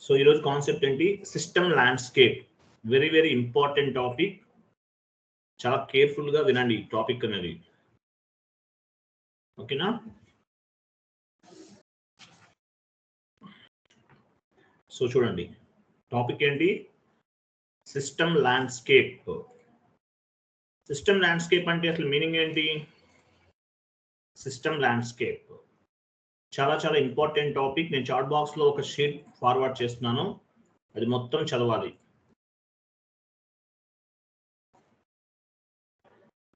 So ఈరోజు concept ఏంటి, system landscape. Very very important topic, చాలా కేర్ఫుల్ గా వినండి ఈ టాపిక్ అనేది, ఓకేనా. సో చూడండి టాపిక్ ఏంటి, సిస్టమ్ ల్యాండ్స్కేప్. సిస్టమ్ ల్యాండ్స్కేప్ అంటే అసలు మీనింగ్ ఏంటి? సిస్టమ్ ల్యాండ్స్కేప్ చాలా చాలా ఇంపార్టెంట్ టాపిక్. నేను చాట్ బాక్స్ లో ఒక షీట్ ఫార్వర్డ్ చేస్తున్నాను, అది మొత్తం చదవాలి.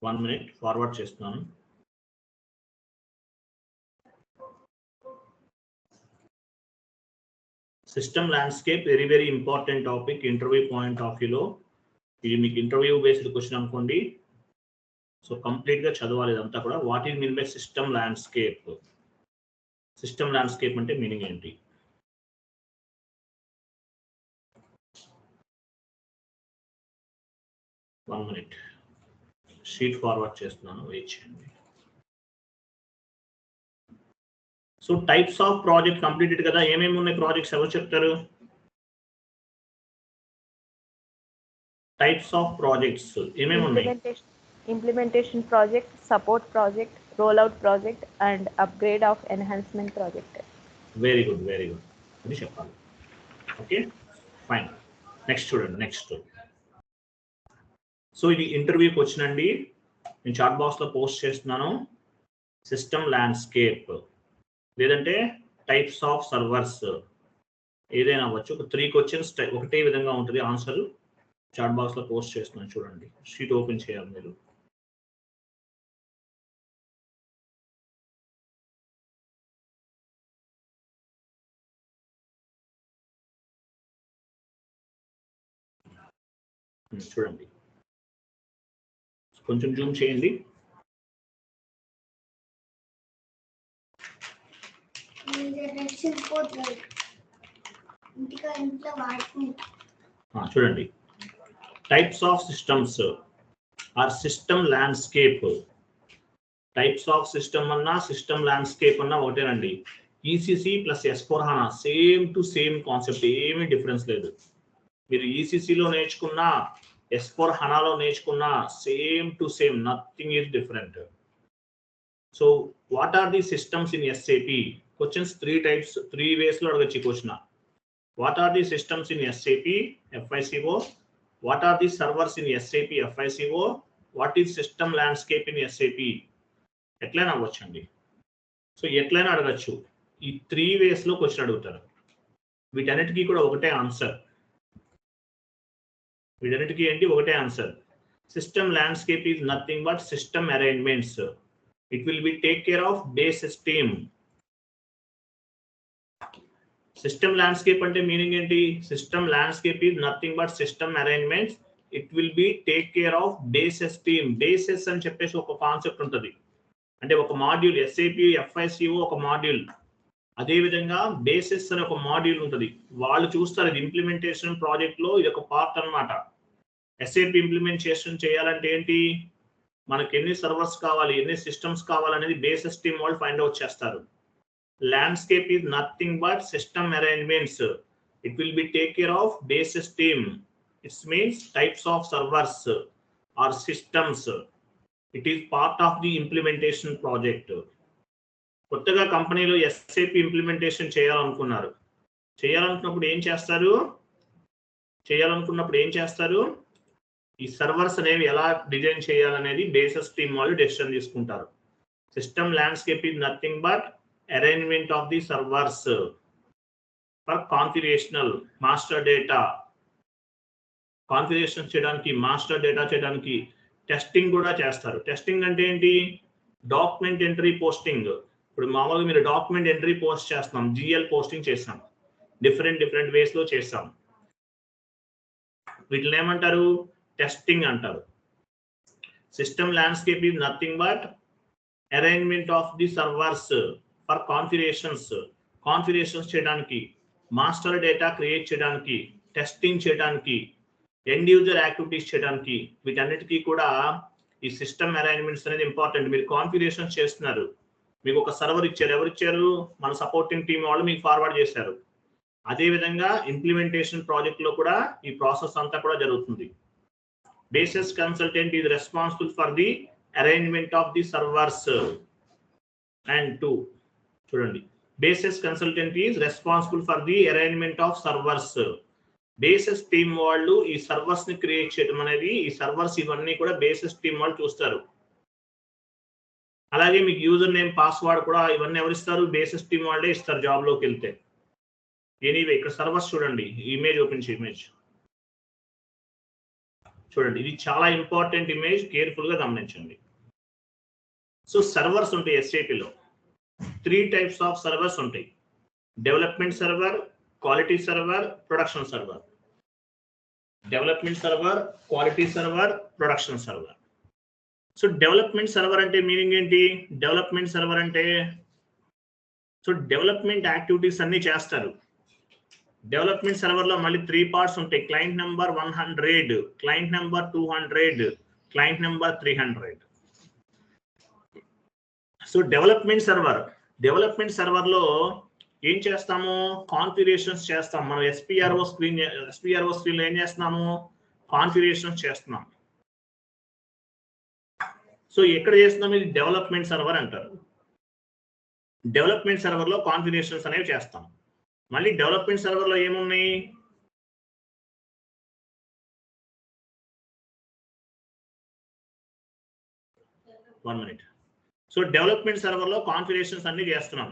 1 minute ఫార్వర్డ్ చేస్తున్నాను. System landscape very very important topic interview point of వ్యూలో. ఇది మీకు ఇంటర్వ్యూ బేస్డ్ క్వశ్చన్ అనుకోండి. సో కంప్లీట్ గా చదవాలి ఇదంతా కూడా. What is mean by system landscape? System landscape అంటే మీనింగ్ ఏంటి? వన్ మినిట్ షీట్ ఫార్వర్డ్ చేస్తున్నాను, వెయిట్ చేయండి. So types of project completed కదా, ఏమేమి ఉన్నాయి ప్రాజెక్ట్స్ ఎవరు చెప్తారు? టైప్స్ ఆఫ్ ప్రాజెక్ట్స్ ఏమేమి ఉన్నాయి? Implementation project, support project, rollout project and upgrade of enhancement project. Very good very good, అది చెప్పాలి. Okay fine. నెక్స్ట్ చూడండి, నెక్స్ట్. సో ఇది ఇంటర్వ్యూకి వచ్చినండి, నేను చాట్ బాక్స్ లో పోస్ట్ చేస్తున్నాను. సిస్టమ్ ల్యాండ్స్కేప్ లేదంటే టైప్స్ ఆఫ్ సర్వర్స్ ఏదైనా అవ్వచ్చు. ఒక 3 క్వశ్చన్స్ ఒకటే విధంగా ఉంటుంది ఆన్సర్. చాట్ బాక్స్ లో పోస్ట్ చేస్తున్నాను చూడండి, షీట్ ఓపెన్ చేయాలి మీరు. చూడండి కొంచెం జూమ్ చేయండి. చూడండి types of systems or system landscape. Types of system అన్నా సిస్టమ్ ల్యాండ్స్కేప్ అన్నా ఒకటేనండి. ECC plus S/4HANA same to same concept, ఏమీ డిఫరెన్స్ లేదు. మీరు ఈసీసీలో నేర్చుకున్నా S/4HANAలో నేర్చుకున్నా same to same, nothing is different. So what are the systems in SAP? Questions 3 types, 3 ways లో అడగచ్చు ఈ question. What are the systems in SAP FICO? What are the servers in SAP FICO? What is system landscape in SAP? ఎట్లయినా అవ్వచ్చండి. So ఎట్లయినా అడగచ్చు. ఈ 3 ways లో question అడుగుతారు. వీటన్నిటికీ కూడా ఒకటే ఆన్సర్. వీటన్నిటికీ ఏంటి ఒకటే answer. System landscape is nothing but system arrangements. It will be take care of base system. System landscape అంటే మీనింగ్ ఏంటి? System landscape is nothing but system arrangements. It will be take care of base system. Bases అని చెప్పేసి ఒక concept ఉంటుంది, అంటే ఒక module. SAP FICO ఒక module, అదే విధంగా బేసిస్ అనే ఒక మాడ్యూల్ ఉంటుంది. వాళ్ళు చూస్తారు ఇది ఇంప్లిమెంటేషన్ ప్రాజెక్ట్ లో ఇది ఒక పార్ట్ అన్నమాట. SAP ఇంప్లిమెంటేషన్ చేయాలంటే ఏంటి, మనకి ఎన్ని సర్వర్స్ కావాలి, ఎన్ని సిస్టమ్స్ కావాలనేది బేసిస్ టీమ్ వాళ్ళు ఫైండ్ అవుట్ చేస్తారు. Landscape is nothing but system arrangements. It will be take care of basis team. Its means types of servers or systems. It is part of the implementation project. కొత్తగా కంపెనీలో SAP implementation చేయాలనుకున్నప్పుడు ఏం చేస్తారు? ఈ servers అనేవి ఎలా design చేయాలనేది basis team వాళ్ళు డెసిషన్ తీసుకుంటారు. System landscape is nothing but arrangement of the servers for configurational master data. Configuration చేయడానికి, మాస్టర్ డేటా చేయడానికి టెస్టింగ్ కూడా చేస్తారు. టెస్టింగ్ అంటే ఏంటి? Document entry posting. ఇప్పుడు మామూలుగా మీరు డాక్యుమెంట్ ఎంట్రీ పోస్ట్ చేస్తున్నాం, జిఎల్ పోస్టింగ్ చేస్తాం, డిఫరెంట్ వేస్ లో చేస్తాం. వీటిని ఏమంటారు? టెస్టింగ్ అంటారు. System landscape is nothing but arrangement of the servers for configurations చేయడానికి, మాస్టర్ డేటా క్రియేట్ చేయడానికి, టెస్టింగ్ చేయడానికి, ఎండ్ యూజర్ యాక్టివిటీస్ చేయడానికి, వీటన్నిటికీ కూడా ఈ సిస్టమ్ అరేంజ్మెంట్స్ అనేది ఇంపార్టెంట్. మీరు కాన్ఫిగరేషన్స్ చేస్తున్నారు, మీకు ఒక సర్వర్ ఇచ్చారు, ఎవరు ఇచ్చారు? మన సపోర్టింగ్ టీం వాళ్ళు మీకు ఫార్వర్డ్ చేశారు. అదే విధంగా ఇంప్లిమెంటేషన్ ప్రాజెక్ట్ లో కూడా ఈ ప్రాసెస్ అంతా కూడా జరుగుతుంది. Basis consultant is responsible for the arrangement of the servers and too. చూడండి, basis consultant is responsible for the arrangement of servers. Basis team వాళ్ళు ఈ సర్వర్స్ ని క్రియేట్ చేయడం అనేది, ఈ సర్వర్స్ ఇవన్నీ కూడా బేసిస్ టీమ్ వాళ్ళు చూస్తారు. అలాగే మీకు యూజర్ నేమ్, పాస్వర్డ్ కూడా ఇవన్నీ ఎవరు ఇస్తారు? బేసిస్ టీమ్ వాళ్ళే ఇస్తారు జాబ్ లోకి వెళ్తే. ఎనీవే ఇక్కడ సర్వర్స్ చూడండి, ఇమేజ్ ఓపెన్ చేయి, ఇమేజ్ చూడండి, ఇది చాలా ఇంపార్టెంట్ ఇమేజ్, కేర్ఫుల్ గా గమనించండి. సో సర్వర్స్ ఉంటాయి ఎస్ఏపీలో. 3 types ఆఫ్ సర్వర్స్ ఉంటాయి: development server, quality server, production server. Development server, quality server, production server. So development server అంటే మీనింగ్ ఏంటి? డెవలప్మెంట్ సర్వర్ అంటే డెవలప్మెంట్ యాక్టివిటీస్ అన్ని చేస్తారు. డెవలప్మెంట్ సర్వర్ లో మళ్ళీ 3 parts ఉంటాయి: client number 100, client number 200, client number 300. So development server లో ఏం చేస్తాము? కాన్ఫిగరేషన్స్ చేస్తాం. మనం ఎస్పీఆర్ఓ స్క్రీన్ లో ఏం చేస్తున్నాము? కాన్ఫిగరేషన్స్ చేస్తున్నాం. సో ఎక్కడ చేస్తున్నాం? ఇది డెవలప్మెంట్ సర్వర్ అంటారు. డెవలప్మెంట్ సర్వర్ లో కాన్ఫిగరేషన్స్ అనేవి చేస్తాం. మళ్ళీ డెవలప్మెంట్ సర్వర్ లో ఏమున్నాయి? సో డెవలప్మెంట్ సర్వర్ లో కాన్ఫిగరేషన్స్ అన్ని చేస్తున్నాం.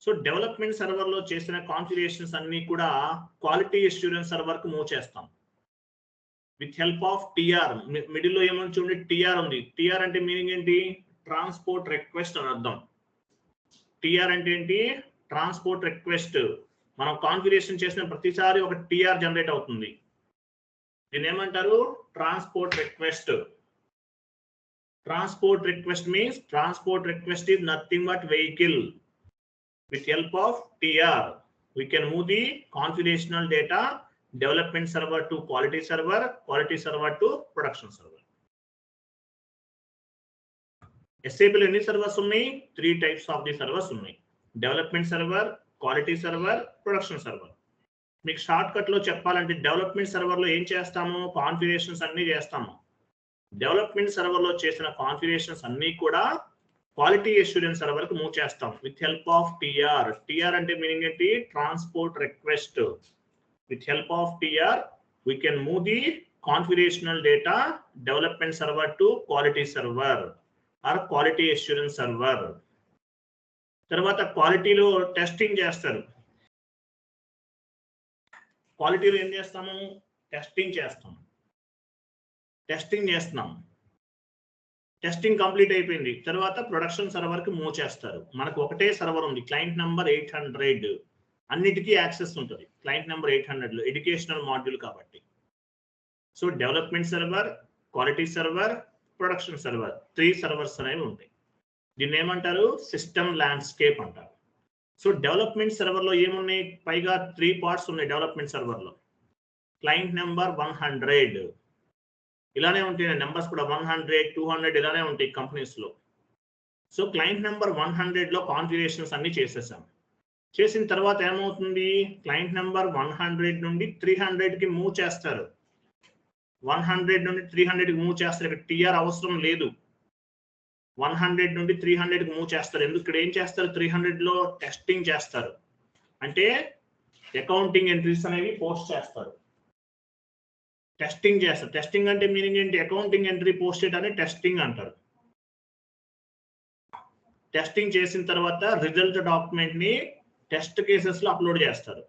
సో డెవలప్మెంట్ సర్వర్ లో చేసిన కాన్ఫిగరేషన్స్ అన్ని కూడా క్వాలిటీ అష్యూరెన్స్ సర్వర్ కు మూవ్ చేస్తాం with help of TR. Middle లో ఏమని చూడండి, టిఆర్ ఉంది. టిఆర్ అంటే మీనింగ్ ఏంటి? ట్రాన్స్పోర్ట్ రిక్వెస్ట్ అని అర్థం. టిఆర్ అంటే ఏంటి? Transport request. మనం కాన్ఫిగరేషన్ చేసిన ప్రతిసారి ఒక టిఆర్ జనరేట్ అవుతుంది. దీన్ని ఏమంటారు? Transport request. Transport request means transport request is nothing but vehicle. With help of TR, we can move the configurational data development server to quality server, quality server to production server. SAP లో ఎన్ని servers ఉన్నాయి? 3 types of the servers ఉన్నాయి: development server, quality server, production server. మీకు short cut లో చెప్పాలంటే development server లో ఏం చేస్తాము? కాన్ఫిగరేషన్స్ అన్ని చేస్తాము. డెవలప్మెంట్ సర్వర్ లో చేసిన కాన్ఫిగరేషన్స్ అన్ని కూడా క్వాలిటీ అష్యూరెన్స్ సర్వర్ కు మూవ్ చేస్తాం with help of TR. TR అంటే మీనింగ్ ఏంటి? Transport request. With help of TR we can move the configurational data development server to quality server or quality assurance server. తర్వాత క్వాలిటీలో testing చేస్తారు. క్వాలిటీలో ఏం చేస్తాము? టెస్టింగ్ చేస్తాం. టెస్టింగ్ చేస్తున్నాం. టెస్టింగ్ కంప్లీట్ అయిపోయింది. తర్వాత ప్రొడక్షన్ సర్వర్ కి మూవ్ చేస్తారు. మనకు ఒకటే సర్వర్ ఉంది, క్లయింట్ నెంబర్ 800. అన్నిటికీ యాక్సెస్ ఉంటుంది క్లయింట్ నెంబర్ 800 లో, ఎడ్యుకేషనల్ మాడ్యూల్ కాబట్టి. So development server, quality server, production server, 3 servers అనేవి ఉంటాయి. దీన్ని ఏమంటారు? సిస్టమ్ ల్యాండ్స్కేప్ అంటారు. సో డెవలప్మెంట్ సర్వర్ లో ఏమున్నాయి? పైగా 3 parts ఉన్నాయి డెవలప్మెంట్ సర్వర్ లో. క్లయింట్ నెంబర్ 100, ఇలానే ఉంటాయి నెంబర్స్ కూడా 100, 200 ఇలానే ఉంటాయి కంపెనీస్ లో. సో క్లయింట్ నెంబర్ 100 లో కాన్ఫిగరేషన్స్ అన్ని చేసేసాం. చేసిన తర్వాత ఏమవుతుంది? క్లయింట్ నెంబర్ 100 నుండి 300 కి మూవ్ చేస్తారు. 100 నుండి 300 కి మూవ్ చేస్తారు. ఇక్కడ టిఆర్ అవసరం లేదు. 100 నుండి 300 కి మూవ్ చేస్తారు. ఎందుకు? ఇక్కడ ఏం చేస్తారు? 300 లో టెస్టింగ్ చేస్తారు. అంటే అకౌంటింగ్ ఎంట్రీస్ అనేవి పోస్ట్ చేస్తారు. టెస్టింగ్ చేస్తారు. టెస్టింగ్ అంటే మీనింగ్ ఏంటి? అకౌంటింగ్ ఎంట్రీ పోస్ట్ చేయడాన్ని టెస్టింగ్ అంటారు. టెస్టింగ్ చేసిన తర్వాత రిజల్ట్ డాక్యుమెంట్ ని టెస్ట్ కేసెస్ లో అప్లోడ్ చేస్తారు.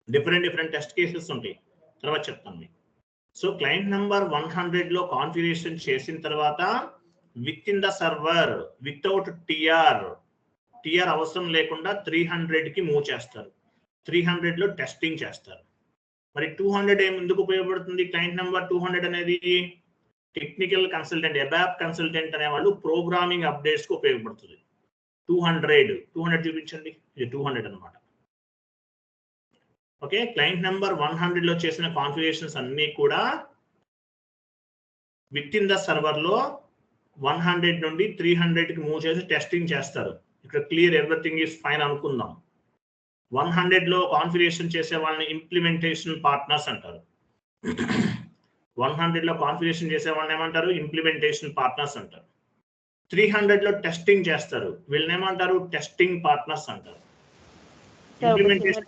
డిఫరెంట్ టెస్ట్ కేసెస్ ఉంటాయి, తర్వాత చెప్తాను మీకు. సో క్లయింట్ నెంబర్ 100 లో కాన్ఫిగరేషన్ చేసిన తర్వాత with in the server without TR అవసరం లేకుండా 300కి మూవ్ చేస్తారు. 300లో టెస్టింగ్ చేస్తారు. మరి 200 ఎందుకు ఉపయోగపడుతుంది? క్లయింట్ నెంబర్ 200 అనేది టెక్నికల్ కన్సల్టెంట్, అబాప్ కన్సల్టెంట్ అనే వాళ్ళు ప్రోగ్రామింగ్ అప్డేట్స్ కు ఉపయోగపడుతుంది. 200 చూపించండి, ఇది 200 అనమాట. ఓకే, క్లయింట్ నెంబర్ 100లో చేసిన కాన్ఫిగరేషన్స్ అన్ని కూడా విత్ ఇన్ ద సర్వర్ లో 100 నుండి 300కి మూవ్ చేసి టెస్టింగ్ చేస్తారు. ఇక్కడ క్లియర్ ఎవ్రీథింగ్ ఈస్ ఫైన్ అనుకుందాం. 100లో కాన్ఫిగరేషన్ చేసే వాళ్ళని ఇంప్లిమెంటేషన్ పార్ట్నర్స్ అంటారు. 100లో కాన్ఫిగరేషన్ చేసే వాళ్ళని ఏమంటారు? ఇంప్లిమెంటేషన్ పార్ట్నర్స్ అంటారు. 300లో టెస్టింగ్ చేస్తారు, వీళ్ళని ఏమంటారు? టెస్టింగ్ పార్ట్నర్స్ అంటారు. ఇంప్లిమెంటేషన్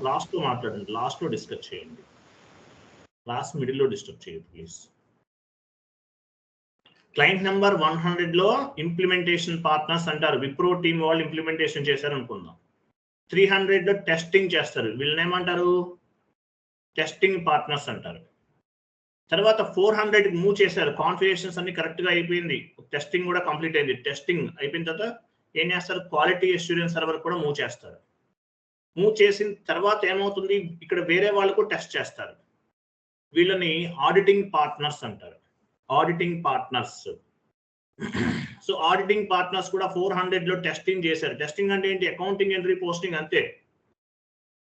లాస్ట్ లో మాట్లాడండి, లాస్ట్ లో డిస్కస్ చేయండి, లాస్ట్ మిడిల్ లో డిస్టర్బ్ చేయదు ప్లీజ్. క్లయింట్ నెంబర్ 100లో ఇంప్లిమెంటేషన్ పార్ట్నర్స్ అంటారు. విప్రో టీమ్ వాళ్ళు ఇంప్లిమెంటేషన్ చేశారు అనుకుందాం. 300లో టెస్టింగ్ చేస్తారు, వీళ్ళని ఏమంటారు? టెస్టింగ్ పార్ట్నర్స్ అంటారు. తర్వాత 400కి మూవ్ చేశారు, కాన్ఫిగరేషన్స్ అన్ని కరెక్ట్ గా అయిపోయింది, టెస్టింగ్ కూడా కంప్లీట్ అయింది. టెస్టింగ్ అయిపోయిన తర్వాత ఏం చేస్తారు? క్వాలిటీ అష్యూరెన్స్ సర్వర్ కూడా మూవ్ చేస్తారు. మూవ్ చేసిన తర్వాత ఏమవుతుంది? ఇక్కడ వేరే వాళ్ళకు టెస్ట్ చేస్తారు, వీళ్ళని ఆడిటింగ్ పార్ట్నర్స్ అంటారు. Auditing partners. So auditing partners కూడా 400లో టెస్టింగ్ చేశారు. టెస్టింగ్ అంటే ఏంటి? అకౌంటింగ్ ఎంట్రీ పోస్టింగ్ అంతే,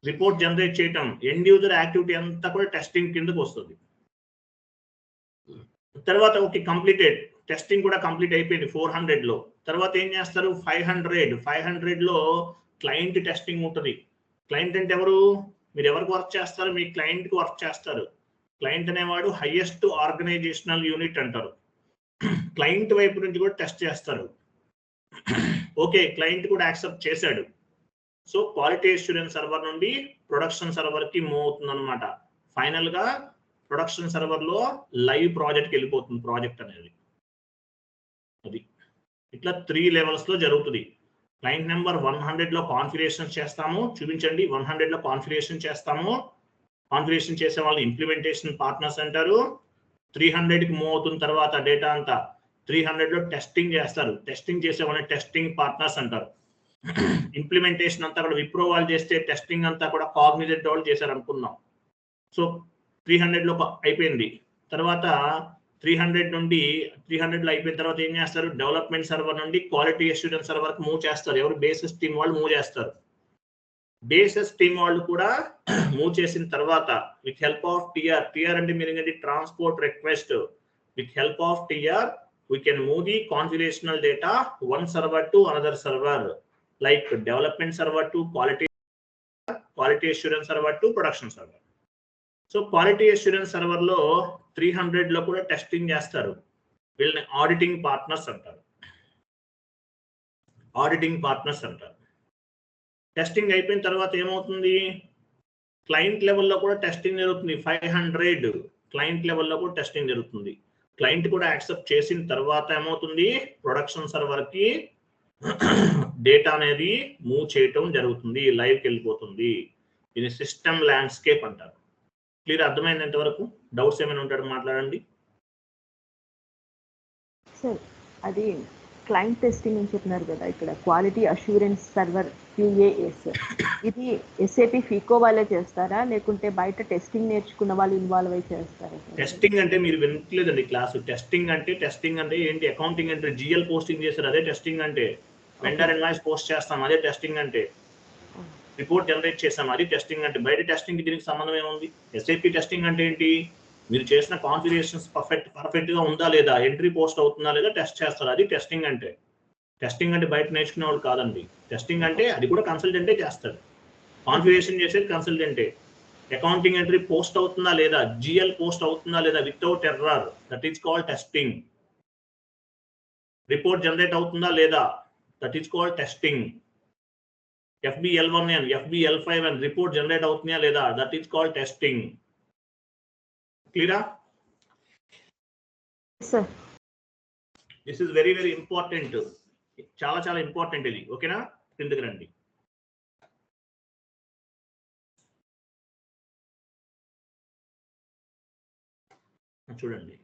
రిపోర్ట్ జనరేట్ చేయటం, ఎండ్ యూజర్ యాక్టివిటీ అంతా కూడా టెస్టింగ్ కిందకు వస్తుంది. తర్వాత ఓకే, కంప్లీటెడ్, టెస్టింగ్ కూడా కంప్లీట్ అయిపోయింది 400లో. తర్వాత ఏం చేస్తారు? 500లో క్లయింట్ టెస్టింగ్ ఉంటుంది. క్లయింట్ అంటే ఎవరు? మీరు ఎవరికి వర్క్ చేస్తారు? మీ క్లయింట్ కి వర్క్ చేస్తారు. క్లయింట్ అనేవాడు హైయెస్ట్ ఆర్గనైజేషనల్ యూనిట్ అంటారు. క్లయింట్ వైపు నుంచి కూడా టెస్ట్ చేస్తారు. ఓకే, క్లయింట్ కూడా యాక్సెప్ట్ చేశాడు. సో క్వాలిటీ అష్యూరెన్స్ సర్వర్ నుండి ప్రొడక్షన్ సర్వర్ కి మూవ్ అవుతుంది అనమాట. ఫైనల్ గా ప్రొడక్షన్ సర్వర్ లో లైవ్ ప్రాజెక్ట్కి వెళ్ళిపోతుంది ప్రాజెక్ట్ అనేది. అది ఇట్లా 3 లెవెల్స్ లో జరుగుతుంది. క్లయింట్ నెంబర్ 100లో కాన్ఫిగరేషన్ చేస్తాము, చూపించండి. 100లో కాన్ఫిగరేషన్ చేస్తాము, కాన్ఫిగరేషన్ చేసే వాళ్ళు ఇంప్లిమెంటేషన్ పార్ట్నర్స్ అంటారు. 300కి మూవ్ అవుతున్న తర్వాత డేటా అంతా 300లో టెస్టింగ్ చేస్తారు, టెస్టింగ్ చేసే వాళ్ళని టెస్టింగ్ పార్ట్నర్స్ అంటారు. ఇంప్లిమెంటేషన్ అంతా కూడా విప్రో వాళ్ళు చేస్తే టెస్టింగ్ అంతా కూడా కాగ్నిజెంట్ వాళ్ళు చేశారు అనుకుందాం. సో 300లో అయిపోయింది. తర్వాత 300 నుండి 300లో అయిపోయిన తర్వాత ఏం చేస్తారు? డెవలప్మెంట్ సర్వర్ నుండి క్వాలిటీ అష్యూరెన్స్ సర్వర్ కి మూవ్ చేస్తారు. ఎవరు? బేసిస్ టీమ్ వాళ్ళు మూవ్ చేస్తారు. బేసిస్ టీమ్ వాళ్ళు కూడా మూవ్ చేసిన తర్వాత విత్ హెల్ప్ ఆఫ్ టిఆర్ అంటే మీరు ఏంటి? Transport request. With help of TR we can move the configurational data one server to another server, like development server to quality assurance server to production server. So quality assurance server లో 300లో కూడా testing చేస్తారు, వీళ్ళని auditing partners అంటారు. Auditing partners అంటారు. Testing అయిపోయిన తర్వాత ఏమవుతుంది? Client లెవెల్లో కూడా టెస్టింగ్ జరుగుతుంది. 500 క్లయింట్ లెవెల్లో కూడా టెస్టింగ్ జరుగుతుంది. క్లయింట్ కూడా యాక్సెప్ట్ చేసిన తర్వాత ఏమవుతుంది? ప్రొడక్షన్ సర్వర్ కి డేటా అనేది మూవ్ చేయటం జరుగుతుంది, లైవ్కి వెళ్ళిపోతుంది. ఇది సిస్టమ్ ల్యాండ్స్కేప్ అంటారు. క్లియర్? అర్థమైంది ఎంతవరకు? డౌట్స్ ఏమైనా ఉంటాడు మాట్లాడండి. సార్ అది క్లయింట్ టెస్టింగ్ అని చెప్పినారు కదా, ఇక్కడ క్వాలిటీ అష్యూరెన్స్ సర్వర్ QAS, ఇది SAP ఫీకో వాళ్ళే చేస్తారా లేకుంటే బయట టెస్టింగ్ నేర్చుకున్న వాళ్ళు ఇన్వాల్వ్ అయి చేస్తారా? టెస్టింగ్ అంటే మీరు వినట్లేదండి క్లాసు. టెస్టింగ్ అంటే ఏంటి? అకౌంటింగ్ ఎంట్రీ GL పోస్టింగ్ చేశారు, అదే టెస్టింగ్ అంటే. వెండర్ ఇన్వాయిస్ పోస్ట్ చేస్తాం, అదే టెస్టింగ్ అంటే. రిపోర్ట్ జనరేట్ చేసాం, అది టెస్టింగ్ అంటే. బయట టెస్టింగ్ దీనికి సంబంధం ఏముంది? SAP టెస్టింగ్ అంటే ఏంటి? మీరు చేసిన కాన్ఫిగరేషన్స్ పర్ఫెక్ట్ గా ఉందా లేదా, ఎంట్రీ పోస్ట్ అవుతుందా లేదా టెస్ట్ చేస్తారు, అది టెస్టింగ్ అంటే. టెస్టింగ్ అంటే బయట నేర్చుకునే వాళ్ళు కాదండి. టెస్టింగ్ అంటే అది కూడా కన్సల్టెంటే చేస్తాడు. కాన్ఫిగరేషన్ చేసేది కన్సల్టెంటే. అకౌంటింగ్ ఎంట్రీ పోస్ట్ అవుతుందా లేదా, GL పోస్ట్ అవుతుందా లేదా without error, that is called testing. Report generate అవుతుందా లేదా, that is called testing. FBL1 and FBL5 and report generate అవుతుందా లేదా, దట్ ఈస్ కాల్డ్ టెస్టింగ్. క్లియరా? Sir this is very very important, చాలా చాలా ఇంపార్టెంట్ ఇది. ఓకేనా? కిందకి రండి. చూడండి,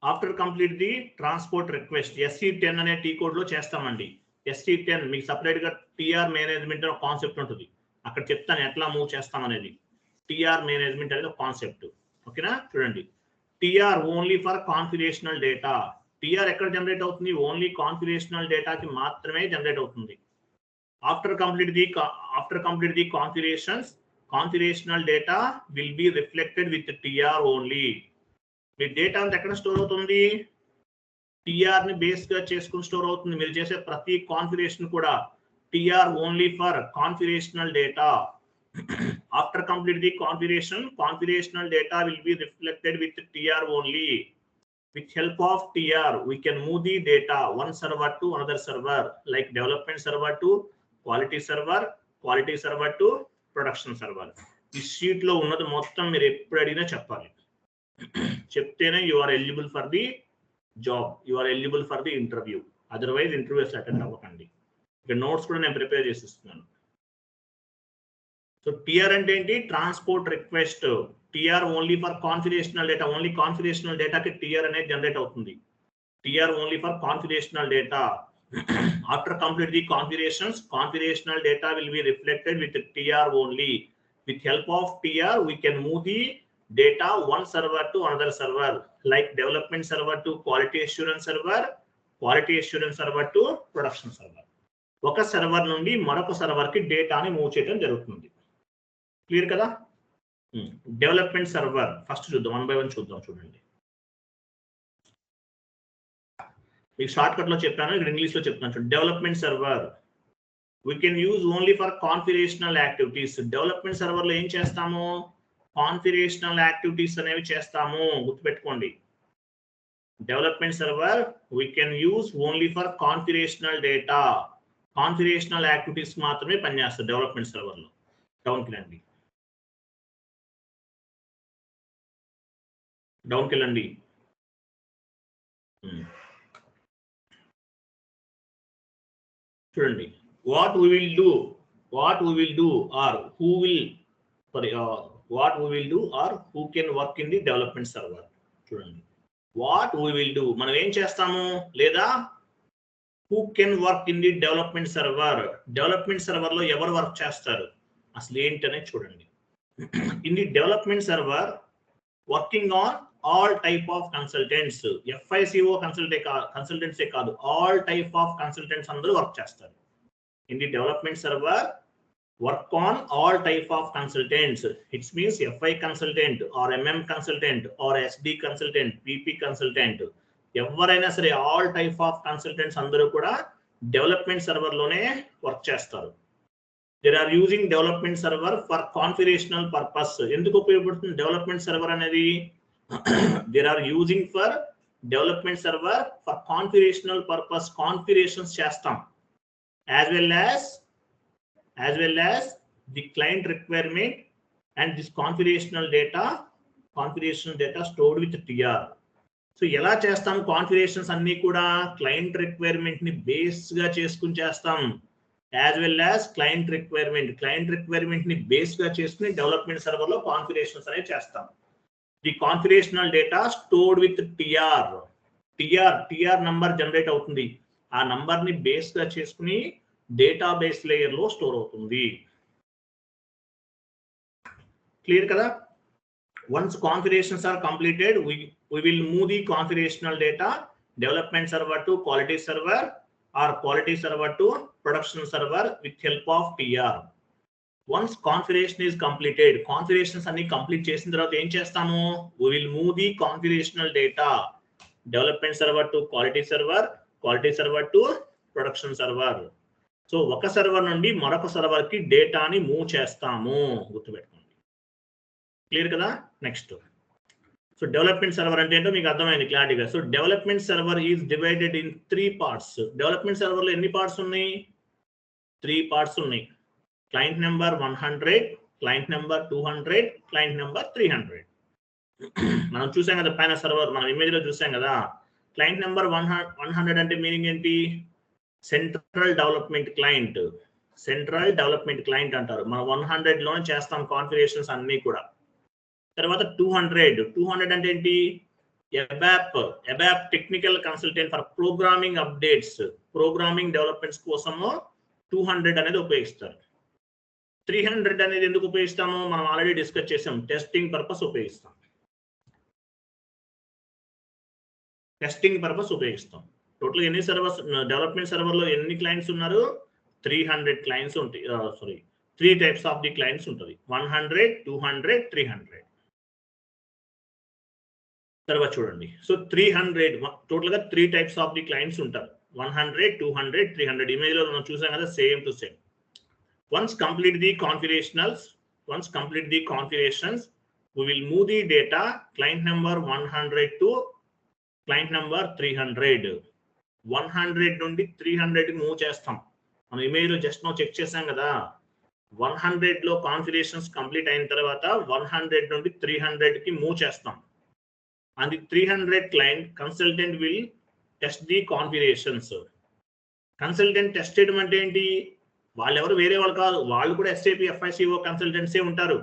after complete the transport request SC10 అనే టీ కోడ్ లో చేస్తామండి. SC10 మీకు సపరేట్ గా టిఆర్ మేనేజ్మెంట్ అనే కాన్సెప్ట్ ఉంటుంది, అక్కడ చెప్తాను ఎట్లా మూవ్ చేస్తాం అనేది. టిఆర్ మేనేజ్మెంట్ అనేది ఒక కాన్సెప్ట్. ఓకేనా, చూడండి. TR only for configurational data. TR ఎక్కడ జనరేట్ అవుతుంది? ఓన్లీ కాన్ఫిగరేషనల్ డేటాకి మాత్రమే జనరేట్ అవుతుంది. After complete the configurations, configurational data will be reflected with TR only. మీ డేటా అంతా ఎక్కడ స్టోర్ అవుతుంది? టిఆర్ ని బేస్ గా చేసుకుని స్టోర్ అవుతుంది. మీరు చేసే ప్రతి కాన్ఫిగరేషన్ కూడా TR only for configurational data. After complete the configurational data will be reflected with TR only. With help of TR, we can move the data one server to another server, like development server to quality server to production server. ఈ sheet లో ఉన్నది మొత్తం మీరు ఎప్పుడు అడిగినా చెప్పాలి. చెప్తేనే you are eligible for the job, you are eligible for the interview. Otherwise interviews attend అవ్వకండి. ఇక నోట్స్ కూడా నేను ప్రిపేర్ చేసి ఇస్తున్నాను. సో టిఆర్ అంటే ఏంటి? Transport request. TR only for configurational data. Only configurational డేటాకి టిఆర్ అనేది జనరేట్ అవుతుంది. TR only for configurational data. After complete the configurations, configurational data will be reflected with TR only. With help of TR, we can move the data one server to another server, like development server to quality assurance server to production server. ఒక server నుండి మరొక server కి డేటాని move చేయడం జరుగుతుంది. Clear కదా? Development server first చూద్దాం, 1 by 1 చూద్దాం. చూడండి, మీకు షార్ట్ కట్ లో చెప్పాను, ఇక్కడ ఇంగ్లీష్ లో చెప్తాను. Development server we can use only for configurational activities. Development server లో ఏం చేస్తాము? కాన్ఫిగరేషనల్ యాక్టివిటీస్ అనేవి చేస్తాము. గుర్తుపెట్టుకోండి, development server we can use only for configurational data. Configurational activities మాత్రమే పనిచేస్తారు డెవలప్మెంట్ సర్వర్ లో. డౌన్కి వెళ్ళండి, చూడండి. what we will do or who can work in the development server. చూడండి, what we will do మనం ఏం చేస్తాము, లేదా who can work in the development server. Development server లో ఎవరు వర్క్ చేస్తారు అసలు ఏంటనే చూడండి. in the development server working on all type of consultants. FICO consultants కాదు, all type of consultants అందరూ వర్క్ చేస్తారు. in the development server work on all type of consultants. It means FI consultant or MM consultant or SD consultant, PP consultant, ఎవరైనా సరే all type of consultants అందరూ కూడా development server లోనే work చేస్తారు. they are using development server for configurational purpose. ఎందుకు ఉపయోగపడుతుంది development server అనేది? they are using for development server for configurational purpose. configurations చేస్తాం, as well as the client requirement and this configurational data stored with TR. So ఎలా చేస్తాం? Configurations అన్ని కూడా client requirement ని base గా చేసుకుని చేస్తాం. As well as client requirement ని బేస్ గా చేసుకుని డెవలప్మెంట్ సర్వర్ లో కాన్ఫిగరేషన్స్ అనేవి చేస్తాం. The configurational data stored with TR number generate అవుతుంది. ఆ నంబర్ ని బేస్ గా చేసుకుని డేటాబేస్ లేయర్ లో స్టోర్ అవుతుంది. క్లియర్ కదా? Once configurations are completed, we will move the configurational data development server to quality server or quality server to production server with help of TR. Once configuration is completed, configurations అన్ని complete చేసిన తర్వాత ఏం చేస్తాము? we will move the configurational data development server to quality server to production server. So ఒక server నుండి మరొక server కి డేటాని మూవ్ చేస్తాము. గుర్తుపెట్టుకోండి. క్లియర్ కదా? నెక్స్ట్, సో డెవలప్మెంట్ సర్వర్ అంటే ఏంటో మీకు అర్థమైంది క్లారిటీగా. So development server is divided in 3 parts. Development server లో ఎన్ని పార్ట్స్ ఉన్నాయి? 3 parts ఉన్నాయి. Client number 100, client number 200, client number 300. మనం చూసాం కదా పైన సర్వర్, మనం ఇమేజ్ లో చూసాం కదా. క్లయింట్ నెంబర్ 100 అంటే మీనింగ్ ఏంటి? సెంట్రల్ డెవలప్మెంట్ క్లయింట్ అంటారు. మనం 100 లోనే చేస్తాం కాన్ఫిగరేషన్స్ అన్ని కూడా. తర్వాత 200 అంటే ఏంటి? ABAP technical consultant for programming updates, programming developments కోసము 200 అనేది ఉపయోగిస్తారు. 300 అనేది ఎందుకు ఉపయోగిస్తాము? మనం ఆల్రెడీ డిస్కస్ చేసాం, టెస్టింగ్ పర్పస్ ఉపయోగిస్తాం. టోటల్ ఎన్ని సర్వర్స్ డెవలప్మెంట్ సర్వర్ లో ఎన్ని క్లయింట్స్ ఉన్నారు? 300 క్లయింట్స్ ఉంటాయి. 3 టైప్స్ ఆఫ్ ది క్లయింట్స్ ఉంటుంది. 100, 200, 300. తర్వాత చూడండి, సో 300 టోటల్ గా 3 టైప్స్ ఆఫ్ ది క్లయింట్స్ ఉంటారు. 100, 200, 300. ఇమేజ్ లో మనం చూసాం కదా, same to same. Once complete the configurations, we will move the data client number 100 to client number 300. 100 నుండి 300 కి మూవ్ చేస్తాం. మనం ఇమేజ్ లో జస్ట్ నో చెక్ చేసాం కదా, 100 లో కాన్ఫిగరేషన్స్ కంప్లీట్ అయిన తర్వాత 100 నుండి 300 కి మూవ్ చేస్తాం. And the 300 client consultant will test the configurations. Consultant test చేయడం అంటే ఏంటి? వాళ్ళు ఎవరు వేరే వాళ్ళు కాదు, వాళ్ళు కూడా SAP FICO కన్సల్టెంట్సే ఉంటారు.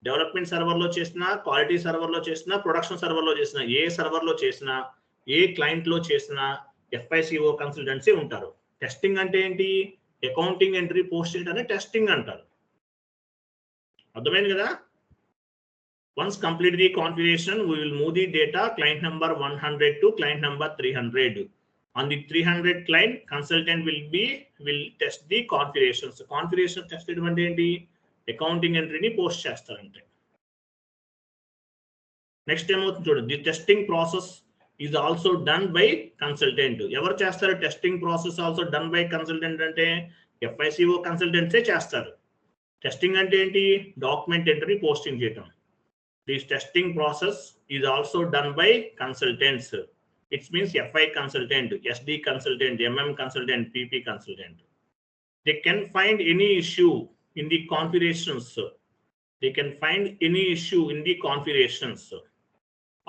డెవలప్మెంట్ సర్వర్ లో చేసినా, క్వాలిటీ సర్వర్ లో చేసినా, ప్రొడక్షన్ సర్వర్ లో చేసినా, ఏ సర్వర్ లో చేసినా, ఏ క్లయింట్ లో చేసినా FICO కన్సల్టెంట్సే ఉంటారు. టెస్టింగ్ అంటే ఏంటి? అకౌంటింగ్ ఎంట్రీ పోస్ట్ చేయడాన్ని టెస్టింగ్ అంటారు. అర్థమైంది కదా? Once complete the configuration, we will move the data client number 100 to client number 300. On the 300 client, consultant will test the configurations. Configuration test అంటే ఏంటి? అకౌంటింగ్ ఎంట్రీని పోస్ట్ చేస్తారంటే. Next ఏమవుతుంది చూడండి, the testing process is also done by consultant. ఎవరు చేస్తారు? Testing process also done by consultant అంటే FICO కన్సల్టెంట్సే చేస్తారు. Testing అంటే ఏంటి? డాక్యుమెంట్ ఎంట్రీ పోస్టింగ్ చేయటం. This testing process is also done by consultants. It means FI consultant, SD consultant, MM consultant, PP consultant. They can find any issue in the configurations.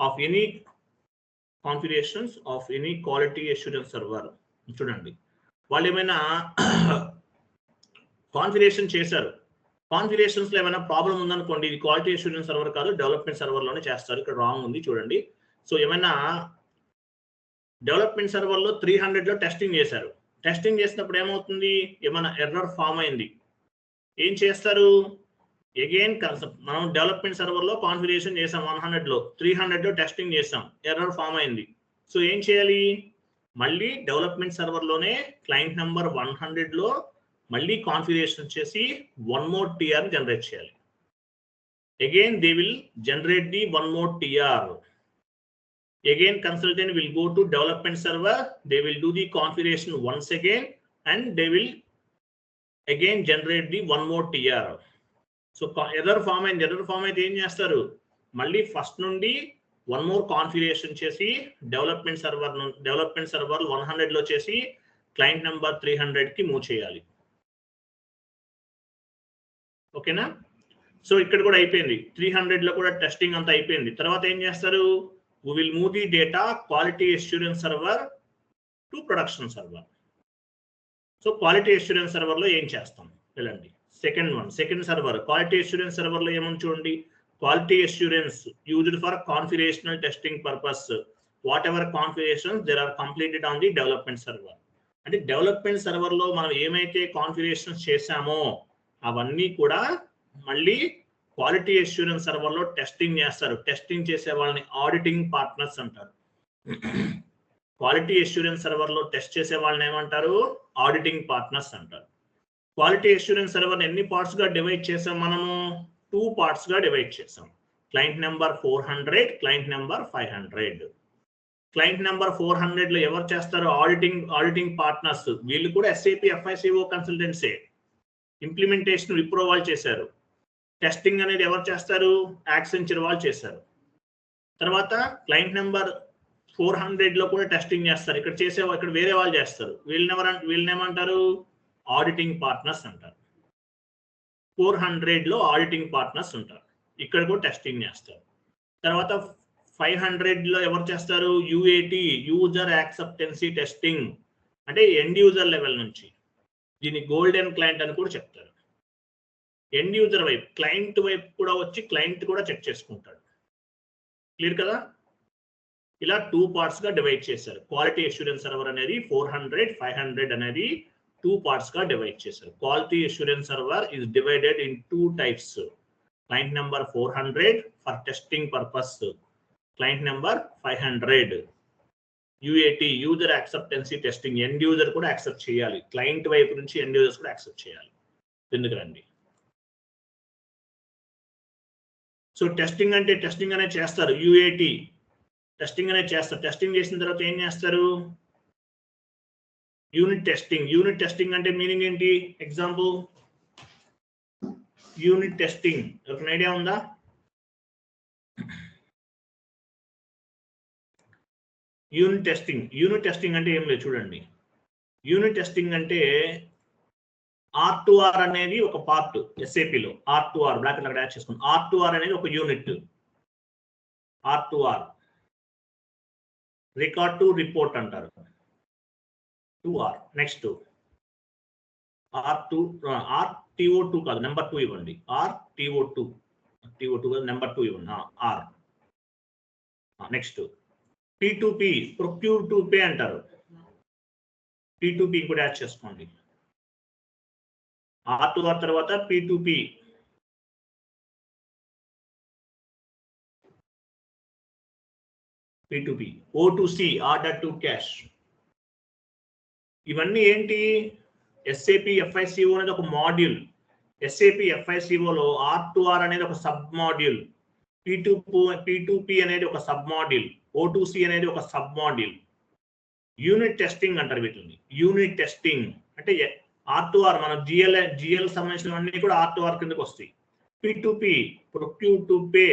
Of any quality assurance server. చూడండి, వాళ్ళు ఏమైనా configuration చేశారు, configurations లో ఏమైనా problem ఉందనుకోండి, ఇది quality assurance server కాదు, development server లోనే చేస్తారు. ఇక్కడ రాంగ్ ఉంది చూడండి. సో ఏమైనా డెవలప్మెంట్ సర్వర్ లో 300 లో టెస్టింగ్ చేశారు. టెస్టింగ్ చేసినప్పుడు ఏమవుతుంది? ఏమైనా ఎర్రర్ ఫామ్ అయింది. ఏం చేస్తారు? అగైన్ మనం డెవలప్మెంట్ సర్వర్ లో కాన్ఫిగరేషన్ చేసాం, 100 లో 300 లో టెస్టింగ్ చేసాం, ఎర్రర్ ఫామ్ అయింది. సో ఏం చేయాలి? మళ్ళీ డెవలప్మెంట్ సర్వర్ లోనే క్లయింట్ నెంబర్ 100 లో మళ్ళీ కాన్ఫిగరేషన్ చేసి 1 more TR జనరేట్ చేయాలి. Again they will generate the 1 more TR. Again consultant will go to development server, they will do the configuration once again, and they will again generate the 1 more TR. So error form అయితే ఏం చేస్తారు? మళ్ళీ first నుండి 1 more configuration చేసి development server 100 లో చేసి client number 300 కి move చేయాలి. ఓకేనా? సో ఇక్కడ కూడా అయిపోయింది, 300 లో కూడా టెస్టింగ్ అంతా అయిపోయింది. తర్వాత ఏం చేస్తారు? We will move the data quality assurance server to production server. So quality assurance server లో ఏం చేస్తాం? వెళ్ళండి, second server quality assurance server లో ఏమని చూడండి, quality assurance used for configurational testing purpose. Whatever configurations there are completed on the development server. అంటే development server లో మనం ఏమైతే కాన్ఫిగరేషన్స్ చేశామో అవన్నీ కూడా మళ్ళీ క్వాలిటీ అష్యూరెన్స్ సర్వర్ లో టెస్టింగ్ చేస్తారు. టెస్టింగ్ చేసే వాళ్ళని ఆడిటింగ్ పార్ట్నర్స్ అంటారు. క్వాలిటీ అష్యూరెన్స్ సర్వర్ లో టెస్ట్ చేసే వాళ్ళని ఏమంటారు? ఆడిటింగ్ పార్ట్నర్స్ అంటారు. క్వాలిటీ అష్యూరెన్స్ సర్వర్ ఎన్ని పార్ట్స్ గా డివైడ్ చేసాం? మనము 2 పార్ట్స్ గా డివైడ్ చేసాం. Client number 400, client number 500. Client number 400 లో ఎవరు చేస్తారు? Auditing partners. వీళ్ళు కూడా SAP FICO కన్సల్టెంట్సే. ఇంప్లిమెంటేషన్ విప్రో వాళ్ళు చేశారు. టెస్టింగ్ అనేది ఎవరు చేస్తారు? యాక్సెంచర్ వాళ్ళు చేశారు. తర్వాత క్లయింట్ నెంబర్ 400 లో కూడా టెస్టింగ్ చేస్తారు. ఇక్కడ వేరే వాళ్ళు చేస్తారు. వీళ్ళనేమంటారు? ఆడిటింగ్ పార్ట్నర్స్ అంటారు. 400 లో ఆడిటింగ్ పార్ట్నర్స్ ఉంటారు. ఇక్కడ కూడా టెస్టింగ్ చేస్తారు. తర్వాత 500 లో ఎవరు చేస్తారు? UAT, యూజర్ యాక్సెప్టెన్సీ టెస్టింగ్, అంటే ఎండ్ యూజర్ లెవెల్ నుంచి. దీన్ని గోల్డెన్ క్లయింట్ అని కూడా చెప్తారు. ఎండ్ యూజర్ వైపు, క్లయింట్ వైపు కూడా వచ్చి క్లయింట్ కూడా చెక్ చేసుకుంటాడు. క్లియర్ కదా? ఇలా 2 parts గా డివైడ్ చేశారు. క్వాలిటీ అష్యూరెన్స్ సర్వర్ అనేది 400, 500 అనేది 2 parts గా డివైడ్ చేశారు. Quality assurance server is divided in 2 types. Client number 400 for testing purpose. Client number 500. UAT, user acceptancy testing, end user కూడా యాక్సెప్ట్ చేయాలి. క్లయింట్ వైపు నుంచి ఎండ్ యూజర్స్ కూడా యాక్సెప్ట్ చేయాలి. ఎందుకు రండి. సో టెస్టింగ్ అంటే టెస్టింగ్ అనేది చేస్తారు. UAT టెస్టింగ్ అనేది చేస్తారు. టెస్టింగ్ చేసిన తర్వాత ఏం చేస్తారు? Unit testing. యూనిట్ టెస్టింగ్ అంటే మీనింగ్ ఏంటి? ఎగ్జాంపుల్ యూనిట్ టెస్టింగ్ ఒక ఐడియా ఉందా? యూనిట్ టెస్టింగ్ అంటే ఏం లేదు చూడండి. యూనిట్ టెస్టింగ్ అంటే R2R అనేది ఒక పార్ట్ SAPలో. R2R బ్రాకెట్ అక్కడ యాడ్ చేసుకోండి. R2R అనేది ఒక unit. R2R record to report అంటారు. 2R. నెక్స్ట్ RTO2 కాదు, నెంబర్ 2 ఇవ్వండి. RTO2 కాదు, నెంబర్ 2 ఇవ్వండి. R. Next P2P procure to pay అంటారు. P2P కూడా యాడ్ చేసుకోండి. R2R తర్వాత P2P. O2C order to cash. ఇవన్నీ ఏంటి? SAP FICO అనేది ఒక మాడ్యూల్. SAP FICOలో R2R అనేది ఒక సబ్ మాడ్యూల్. P2P అనేది ఒక సబ్ మాడ్యూల్. O2C అనేది ఒక సబ్ మాడ్యూల్. యూనిట్ టెస్టింగ్ అంటారు వీటిని. యూనిట్ టెస్టింగ్ అంటే R2R మన GL సంబంధించినవన్నీ కూడా R2R కిందకి వస్తాయి. P2P procure to pay,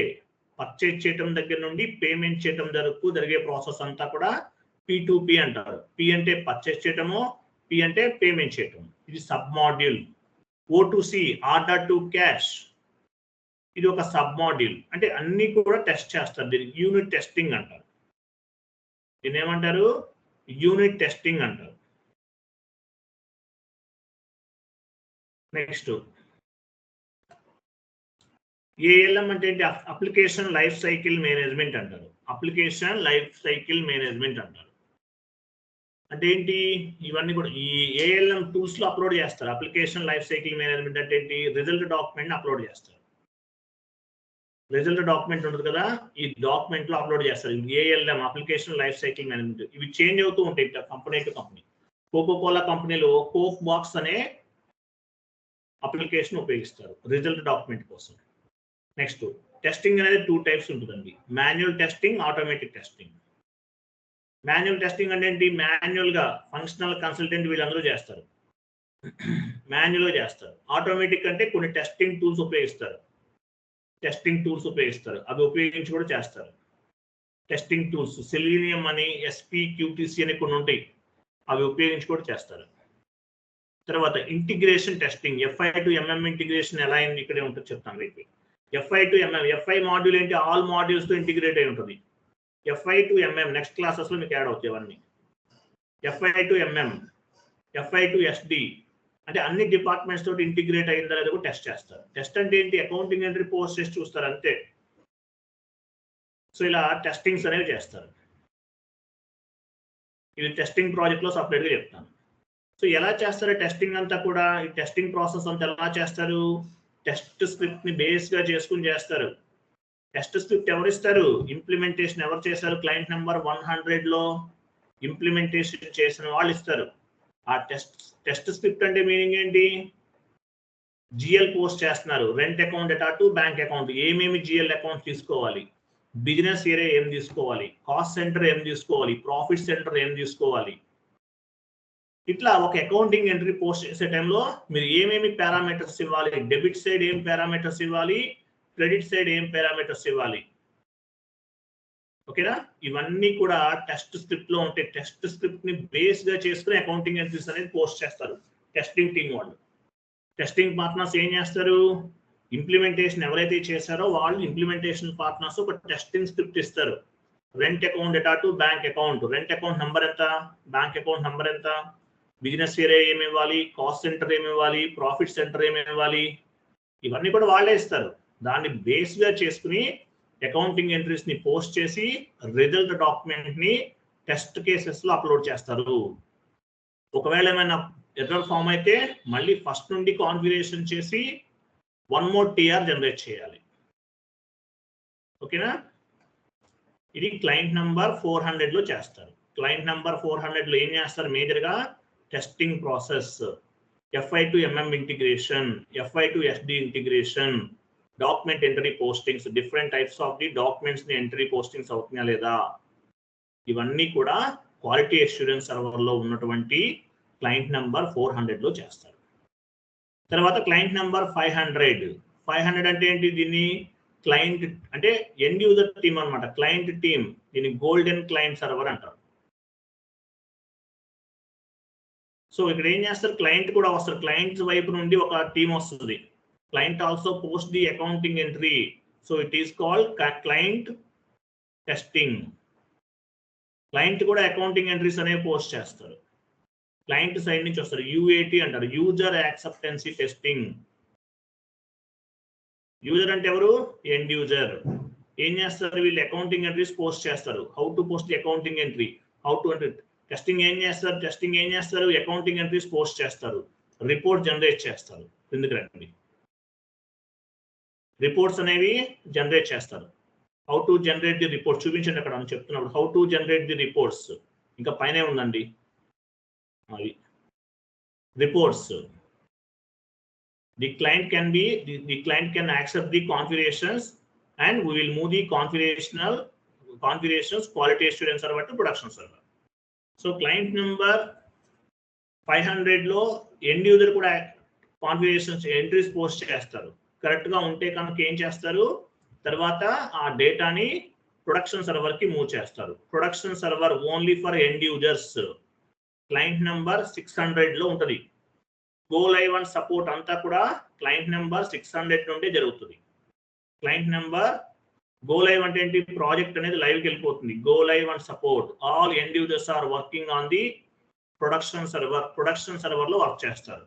purchase చేయటం దగ్గర నుండి పేమెంట్ చేయటం వరకు జరిగే ప్రాసెస్ అంతా కూడా P2P అంటారు. P అంటే పర్చేజ్ చేయటము, P అంటే పేమెంట్ చేయటం. ఇది sub module. O2C order to cash, ఇది ఒక సబ్ మాడ్యూల్. అంటే అన్ని కూడా టెస్ట్ చేస్తారు. దీనికి యూనిట్ టెస్టింగ్ అంటారు. దీన్ని ఏమంటారు? యూనిట్ టెస్టింగ్ అంటారు. నెక్స్ట్ ALM అంటే ఏంటి? అప్లికేషన్ లైఫ్ సైకిల్ మేనేజ్మెంట్ అంటారు. అప్లికేషన్ లైఫ్ సైకిల్ మేనేజ్మెంట్ అంటారు. అంటే ఏంటి? ఇవన్నీ కూడా ఈ ALM టూల్స్ లో అప్లోడ్ చేస్తారు. అప్లికేషన్ లైఫ్ సైకిల్ మేనేజ్మెంట్ అంటే ఏంటి? రిజల్ట్ డాక్యుమెంట్ అప్లోడ్ చేస్తారు. రిజల్ట్ డాక్యుమెంట్ ఉంటుంది కదా, ఈ డాక్యుమెంట్ లో అప్లోడ్ చేస్తారు. ALM application life cycle management. ఇవి చేంజ్ అవుతూ ఉంటాయి కంపెనీ టు కంపెనీ. కోకోకోలా కంపెనీలో కోక్ బాక్స్ అనే అప్లికేషన్ ఉపయోగిస్తారు రిజల్ట్ డాక్యుమెంట్ కోసం. నెక్స్ట్ టెస్టింగ్ అనేది 2 types ఉంటుందండి. Manual testing, automatic testing. Manual testing అంటే ఏంటి? మాన్యువల్ గా ఫంక్షనల్ కన్సల్టెంట్ వీళ్ళందరూ చేస్తారు. మాన్యువల్ గా చేస్తారు. ఆటోమేటిక్ అంటే కొన్ని టెస్టింగ్ టూల్స్ ఉపయోగిస్తారు. అవి ఉపయోగించి కూడా చేస్తారు. టెస్టింగ్ టూల్స్ సెలీనియం అని, SPQTC అని కొన్ని ఉంటాయి. అవి ఉపయోగించి కూడా చేస్తారు. తర్వాత integration testing. FI to MM integration ఎలా అయింది ఇక్కడే ఉంటుంది చెప్తాను రేపు. FI to MM, FI module ఏంటి? ఆల్ మాడ్యూల్స్ తో ఇంటిగ్రేట్ అయి ఉంటుంది. FI to MM next classes లో మీకు యాడ్ అవుతాయి అవన్నీ. FI to MM, FI to SD అంటే అన్ని డిపార్ట్మెంట్స్ తోటి ఇంటిగ్రేట్ అయిందా లేదా కూడా టెస్ట్ చేస్తారు. టెస్ట్ అంటే ఏంటి? అకౌంటింగ్ ఎంట్రీ పోస్ట్ చేసి చూస్తారు అంతే. సో ఇలా టెస్టింగ్స్ అనేవి చేస్తారు. ఇది టెస్టింగ్ ప్రాజెక్ట్ లో సపరేట్ గా చెప్తాను. సో ఎలా చేస్తారు టెస్టింగ్ అంతా కూడా? ఈ టెస్టింగ్ ప్రాసెస్ అంతా ఎలా చేస్తారు? టెస్ట్ స్క్రిప్ట్ ని బేస్ గా చేసుకుని చేస్తారు. టెస్ట్ స్క్రిప్ట్ ఎవరు ఇస్తారు? ఇంప్లిమెంటేషన్ ఎవరు చేశారు? క్లయింట్ నెంబర్ 100 లో ఇంప్లిమెంటేషన్ చేసిన వాళ్ళు ఇస్తారు. ఆ టెస్ట్ స్క్రిప్ట్ అంటే మీనింగ్ ఏంటి? GL పోస్ట్ చేస్తున్నారు. Rent account data to bank account, ఏమేమి GL అకౌంట్ తీసుకోవాలి, బిజినెస్ ఏరియా ఏం తీసుకోవాలి, కాస్ట్ సెంటర్ ఏం తీసుకోవాలి, ప్రాఫిట్ సెంటర్ ఏం తీసుకోవాలి. ఇట్లా ఒక అకౌంటింగ్ ఎంట్రీ పోస్ట్ చేసే టైంలో మీరు ఏమేమి పారామీటర్స్ ఇవ్వాలి, డెబిట్ సైడ్ ఏం పారామీటర్స్ ఇవ్వాలి, క్రెడిట్ సైడ్ ఏం పారామీటర్స్ ఇవ్వాలి. ఓకేనా? ఇవన్నీ కూడా టెస్ట్ స్క్రిప్ట్ లో ఉంటే టెస్ట్ స్క్రిప్ట్ ని బేస్ గా చేసుకుని అకౌంటింగ్ ఎంట్రీస్ అనేది పోస్ట్ చేస్తారు టెస్టింగ్ టీం వాళ్ళు. టెస్టింగ్ పార్ట్నర్స్ ఏం చేస్తారు? ఇంప్లిమెంటేషన్ ఎవరైతే చేశారో వాళ్ళు ఇంప్లిమెంటేషన్ పార్ట్నర్స్ ఒక టెస్టింగ్ స్క్రిప్ట్ ఇస్తారు. Rent account data to bank account, rent account number ఎంత, బ్యాంక్ అకౌంట్ నంబర్ ఎంత, బిజినెస్ ఏరియా ఏమి ఇవ్వాలి, కాస్ట్ సెంటర్ ఏమి ఇవ్వాలి, ప్రాఫిట్ సెంటర్ ఏమి ఇవ్వాలి, ఇవన్నీ కూడా వాళ్ళే ఇస్తారు. దాన్ని బేస్ గా చేసుకుని అకౌంటింగ్ ఎంట్రీస్ ని పోస్ట్ చేసి రిజల్ట్ డాక్యుమెంట్ ని టెస్ట్ కేసెస్ లో అప్లోడ్ చేస్తారు. ఒకవేళ ఏమైనా ఎర్రర్ ఫామ్ అయితే మళ్ళీ ఫస్ట్ నుండి కాన్ఫిగరేషన్ చేసి 1 more TR జనరేట్ చేయాలి. ఓకేనా? ఇది క్లయింట్ నంబర్ 400 లో చేస్తారు. క్లయింట్ నంబర్ 400 లో ఏం చేస్తారు? మేజర్ గా testing process, FI to MM integration, FI to SD integration, document entry postings, different types of the documents ని ఎంట్రీ పోస్టింగ్స్ అవుతున్నాయా లేదా, ఇవన్నీ కూడా క్వాలిటీ అష్యూరెన్స్ సర్వర్ లో ఉన్నటువంటి క్లయింట్ నంబర్ 400 లో చేస్తారు. తర్వాత క్లయింట్ నంబర్ 500 అంటే ఏంటి? దీన్ని క్లయింట్ అంటే ఎండ్ యూజర్ టీమ్ అన్నమాట. క్లయింట్ టీమ్, దీన్ని గోల్డెన్ క్లయింట్ సర్వర్ అంటారు. సో ఇక్కడ ఏం చేస్తారు? క్లయింట్ కూడా వస్తారు. క్లయింట్స్ వైపు నుండి ఒక టీమ్ వస్తుంది. Client also post the accounting entry. So it is called client testing. Client కూడా అకౌంటింగ్ ఎంట్రీస్ అనేవి పోస్ట్ చేస్తారు. క్లయింట్ సైడ్ నుంచి వస్తారు. UAT అంటారు, యూజర్ యాక్సెప్టెన్సీ టెస్టింగ్. యూజర్ అంటే ఎవరు? End user. ఏం చేస్తారు? వీళ్ళు అకౌంటింగ్ ఎంట్రీస్ పోస్ట్ చేస్తారు. How to post the accounting entry, how to అంటే టెస్టింగ్ ఏం చేస్తారు? అకౌంటింగ్ ఎంట్రీస్ పోస్ట్ చేస్తారు, రిపోర్ట్ జనరేట్ చేస్తారు. ఎందుకు రండి, రిపోర్ట్స్ అనేవి జనరేట్ చేస్తారు. How to generate the report చూపించండి అక్కడ అని చెప్తున్నప్పుడు. How to generate the reports, ఇంకా పైనే ఉందండి అది reports. The client can accept the configurations and we will move the configurations quality assurance server to production server. So client number 500 లో end user కూడా కాన్ఫిగరేషన్స్ ఎంట్రీస్ పోస్ట్ చేస్తారు. Correct గా ఉంటే కనుక ఏం చేస్తారు? తర్వాత ఆ డేటాని ప్రొడక్షన్ సర్వర్ కి మూవ్ చేస్తారు. Production server only for end users. Client number 600 లో ఉంటది. గో లైవ్ అండ్ సపోర్ట్ అంతా కూడా క్లయింట్ నెంబర్ 600 నుండి జరుగుతుంది. క్లయింట్ నెంబర్ గో లైవ్ అంటే ఏంటి? ప్రాజెక్ట్ అనేది లైవ్కి వెళ్ళిపోతుంది. Go live and support all end users are working on the production server. Production server లో వర్క్ చేస్తారు.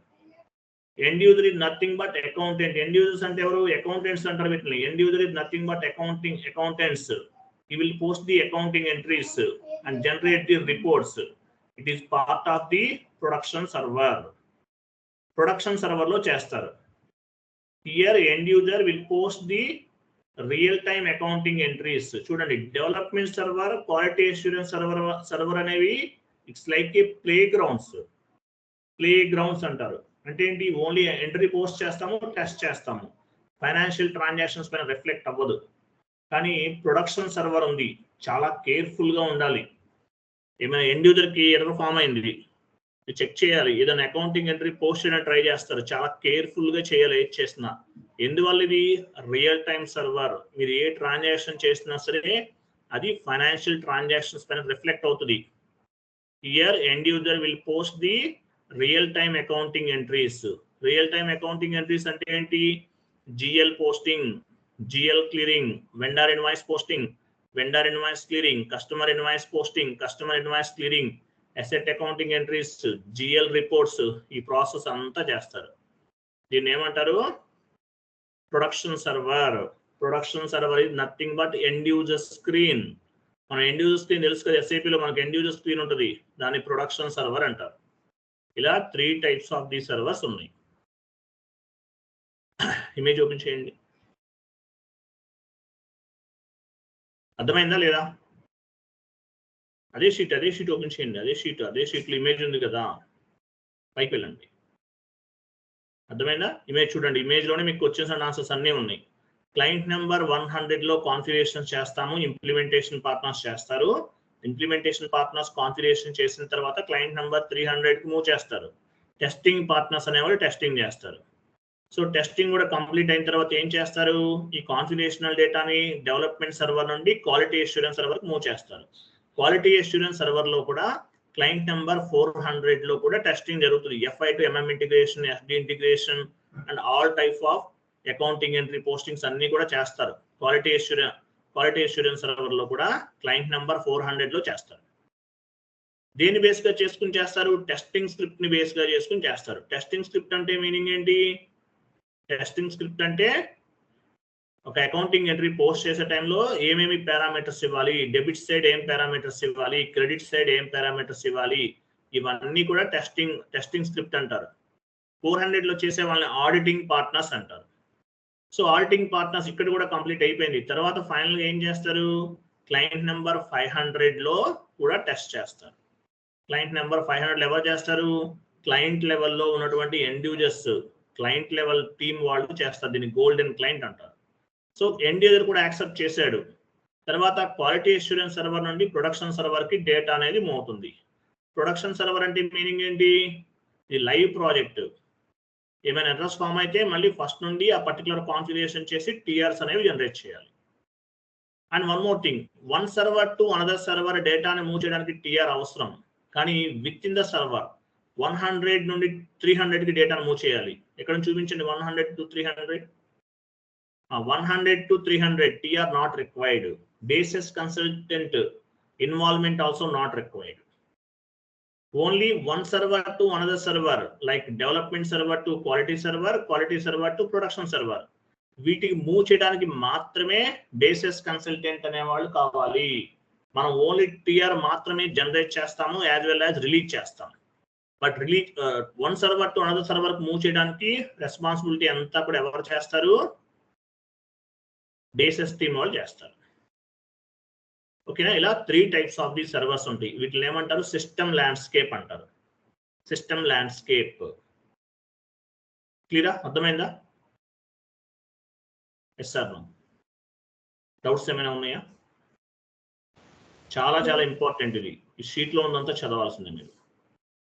End user is nothing but accountant. End users అంటే ఎవరు? అకౌంటెంట్స్ అంటారు వీటిని. End user is nothing but accountants. He will post the accounting entries and generate the reports. It is part of the production server. Production server లో చేస్తారు. Here end user will post the real time accounting entries. చూడండి, development server, quality assurance server అనేవి it's like a playgrounds అంటారు. అంటే ఏంటి? Only entry post చేస్తాము, test చేస్తాము, financial transactions పైన రిఫ్లెక్ట్ అవ్వదు. కానీ ప్రొడక్షన్ సర్వర్ ఉంది, చాలా కేర్ఫుల్ గా ఉండాలి. ఏమైనా ఎండ్ యూజర్ కి ఎర్రర్ ఫామ్ అయింది, చెక్ చేయాలి. ఏదైనా అకౌంటింగ్ ఎంట్రీ పోస్ట్ చేయడానికి ట్రై చేస్తారు, చాలా కేర్ఫుల్ గా చేయాలి ఏది చేసినా. ఎందువల్ల? ఇది రియల్ టైమ్ సర్వర్. మీరు ఏ ట్రాన్సాక్షన్ చేసినా సరే అది ఫైనాన్షియల్ ట్రాన్సాక్షన్స్ పైన రిఫ్లెక్ట్ అవుతుంది. Here end user will post the real time accounting entries. Real time accounting entries అంటే ఏంటి? GL posting, GL clearing, vendor invoice posting, vendor invoice clearing, customer invoice posting, customer invoice clearing, asset accounting entries, GL reports, ఈ process అంతా చేస్తారు. దీన్ని ఏమంటారు? Production server. Production server is nothing but end user screen. మన end user screen తెలుసు కదా, SAP లో మనకి ఎండ్ యూజర్ స్క్రీన్ ఉంటుంది, దాన్ని ప్రొడక్షన్ సర్వర్ అంటారు. ఇలా 3 types ఆఫ్ ది సర్వర్స్ ఉన్నాయి. ఇమేజ్ ఓపెన్ చేయండి. అర్థమైందా లేదా? అదే షీట్ ఓపెన్ చేయండి. అదే షీట్లో ఇమేజ్ ఉంది కదా, పైకి వెళ్ళండి. అర్థమైందా? ఇమేజ్ చూడండి. ఇమేజ్ లోనే మీకు క్వశ్చన్స్ అండ్ ఆన్సర్స్ అన్నీ ఉన్నాయి. క్లయింట్ నెంబర్ 100 లో కాన్ఫిగరేషన్ చేస్తాము, ఇంప్లిమెంటేషన్ పార్ట్నర్స్ చేస్తారు. ఇంప్లిమెంటేషన్ పార్ట్నర్స్ కాన్ఫిగరేషన్ చేసిన తర్వాత క్లయింట్ నెంబర్ 300 కి మూవ్ చేస్తారు. టెస్టింగ్ పార్ట్నర్స్ అనేవాళ్ళు టెస్టింగ్ చేస్తారు. సో టెస్టింగ్ కూడా కంప్లీట్ అయిన తర్వాత ఏం చేస్తారు? ఈ కాన్ఫిగరేషనల్ డేటాని డెవలప్మెంట్ సర్వర్ నుండి క్వాలిటీ అష్యూరెన్స్ సర్వర్కి మూవ్ చేస్తారు. క్వాలిటీ అష్యూరెన్స్ సర్వర్ లో కూడా క్లయింట్ నెంబర్ 400 లో కూడా టెస్టింగ్ జరుగుతుంది. FI to MM integration, SD integration and all type of accounting entry postings అన్ని కూడా చేస్తారు. క్వాలిటీ అష్యూరెన్స్ సర్వర్ లో కూడా క్లయింట్ నెంబర్ 400 లో చేస్తారు. దేని బేస్ గా చేసుకుని చేస్తారు? టెస్టింగ్ స్క్రిప్ట్ ని బేస్ గా చేసుకుని చేస్తారు. టెస్టింగ్ స్క్రిప్ట్ అంటే మీనింగ్ ఏంటి? టెస్టింగ్ స్క్రిప్ట్ అంటే ఒక అకౌంటింగ్ ఎంట్రీ పోస్ట్ చేసే టైంలో ఏమేమి పారామీటర్స్ ఇవ్వాలి, డెబిట్ సైడ్ ఏం పారామీటర్స్ ఇవ్వాలి, క్రెడిట్ సైడ్ ఏం పారామీటర్స్ ఇవ్వాలి, ఇవన్నీ కూడా టెస్టింగ్ స్క్రిప్ట్ అంటారు. 400లో చేసే వాళ్ళని ఆడిటింగ్ పార్ట్నర్స్ అంటారు. సో ఆడిటింగ్ పార్ట్నర్స్ ఇక్కడ కూడా కంప్లీట్ అయిపోయింది. తర్వాత ఫైనల్గా ఏం చేస్తారు, క్లయింట్ నెంబర్ 500లో కూడా టెస్ట్ చేస్తారు. క్లయింట్ నెంబర్ 500 ఎవరు చేస్తారు, క్లయింట్ లెవెల్లో ఉన్నటువంటి end users, client level team వాళ్ళు చేస్తారు. దీన్ని గోల్డెన్ క్లయింట్ అంటారు. సో ఎండ్ యూజర్ కూడా యాక్సెప్ట్ చేశాడు. తర్వాత క్వాలిటీ అష్యూరెన్స్ సర్వర్ నుండి ప్రొడక్షన్ సర్వర్ కి డేటా అనేది మూవ్ అవుతుంది. ప్రొడక్షన్ సర్వర్ అంటే మీనింగ్ ఏంటి, ఇది లైవ్ ప్రాజెక్ట్. ఏమైనా ఎర్రర్స్ ఫామ్ అయితే మళ్ళీ ఫస్ట్ నుండి ఆ పర్టికులర్ కాన్ఫిగరేషన్ చేసి టీఆర్స్ అనేవి జనరేట్ చేయాలి. And one more thing, one server to another server డేటాని మూవ్ చేయడానికి టీఆర్ అవసరం. కానీ విత్ ఇన్ ద సర్వర్ 100 నుండి 300 కి డేటాను మూవ్ చేయాలి. ఎక్కడ చూపించండి, 100 to 300. 100 to 300 TR not required. Basis consultant involvement also not required. Only one server to another server, like development server to quality server to production server. వీటికి move చేయడానికి మాత్రమే basis consultant అనే వాళ్ళు కావాలి. మనం ఓన్లీ టిఆర్ మాత్రమే generate చేస్తాము, as well as release చేస్తాం. But release one server to another server move చేయడానికి రెస్పాన్సిబిలిటీ అంతా కూడా ఎవరు చేస్తారు, బేసిస్ టీమ్ వాళ్ళు చేస్తారు. ఓకేనా, ఇలా 3 టైప్స్ ఆఫ్ ది సర్వర్స్ ఉంటాయి. వీటిని ఏమంటారు, సిస్టమ్ ల్యాండ్స్కేప్ అంటారు. సిస్టమ్ ల్యాండ్స్కేప్ క్లియరా, అర్థమైందా? ఎస్ సార్, డౌట్స్ ఏమైనా ఉన్నాయా? చాలా చాలా ఇంపార్టెంట్ ఇది. ఈ షీట్లో ఉన్నంతా చదవాల్సిందే మీరు.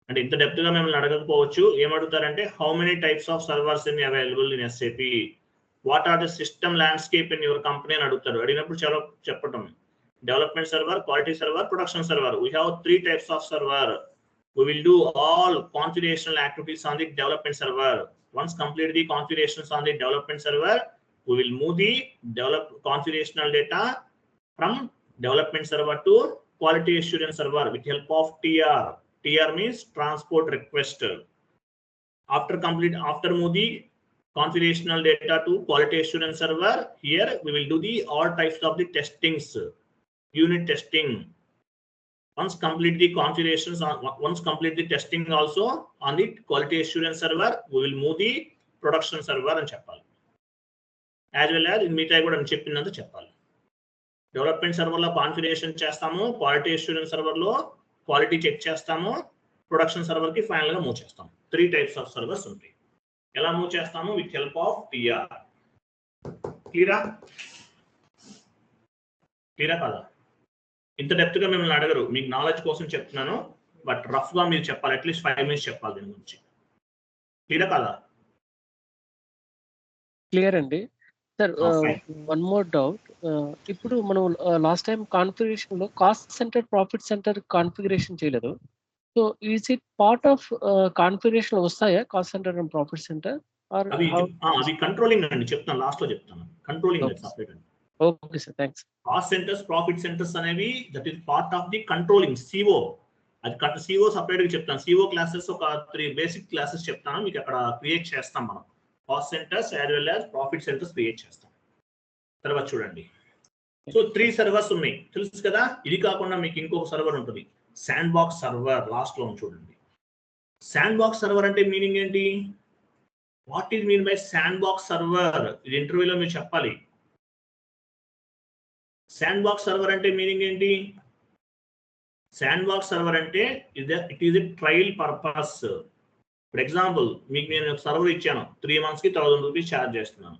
అంటే ఇంత డెప్త్ గా మిమ్మల్ని అడగకపోవచ్చు. ఏమడుగుతారంటే how many types of servers in available in SAP, what are the system landscape in your company అని అడుగుతారు. అడిగినప్పుడు చాలా చెప్పటం, development server, quality server, production server. We have 3 types of server. We will do all configurational activities on the development server. Once complete the configurations on the development server, we will move the configurational data from development server to quality assurance server with help of TR. TR means transport request. After move the configurational data to quality assurance server, here we will do the all types of the testings, unit testing. Once complete the configurations, once complete the testing also on the quality assurance server, we will move the production server and cheppali. As well as in meeta kuda cheppinanta cheppali. Development server lo configuration chestamu, quality assurance server lo quality check chestamu, production server ki final ga move chestamu. 3 types of servers untayi. ఎలా move చేస్తాము, with help of TR. క్లియరా కదా? ఇంత depth గా మిమ్మల్ని అడగరు, మీకు knowledge కోసం చెప్తున్నాను. బట్ రఫ్ గా మీరు చెప్పాలి, అట్లీస్ట్ 5 minutes చెప్పాలి దీని గురించి. క్లియరా కదా? క్లియర్ అండి సార్. One more doubt. ఇప్పుడు మనం లాస్ట్ టైం కాన్ఫిగరేషన్ లో cost centre, profit centre configuration చేయలేదు. So is it part of configuration వస్తాయా cost centre and profit centre? అవి కంట్రోలింగ్ అండి, చెప్తాను, లాస్ట్ లో చెప్తాను. కంట్రోలింగ్ సెపరేట్ అండి. Okay sir, thanks. Cost centres, profit centres అనేవి that is part of the controlling CO. అది సిఓ సపరేట్ గా చెప్తాను. సిఓ క్లాసెస్ ఒక 3 బేసిక్ క్లాసెస్ చెప్తాను మీకు, అక్కడ క్రియేట్ చేస్తాం మనం. Cost centres as well as profit centres create చేస్తాం. తర్వాత చూడండి, సో 3 సర్వర్స్ ఉన్నాయి తెలుసు కదా. ఇది కాకుండా మీకు ఇంకొక సర్వర్ ఉంటుంది, శాండ్ బాక్స్ సర్వర్. లాస్ట్ లో చూడండి, శాండ్ బాక్స్ సర్వర్ అంటే మీనింగ్ ఏంటి, what is mean by sand box server? ఇది ఇంటర్వ్యూలో మీరు చెప్పాలి. శాండ్ బాక్స్ సర్వర్ అంటే మీనింగ్ ఏంటి? శాండ్ బాక్స్ సర్వర్ అంటే it is a trial purpose. For example, మీకు నేను సర్వర్ ఇచ్చాను, 3 months కి 1000 rupees ఛార్జ్ చేస్తున్నాను.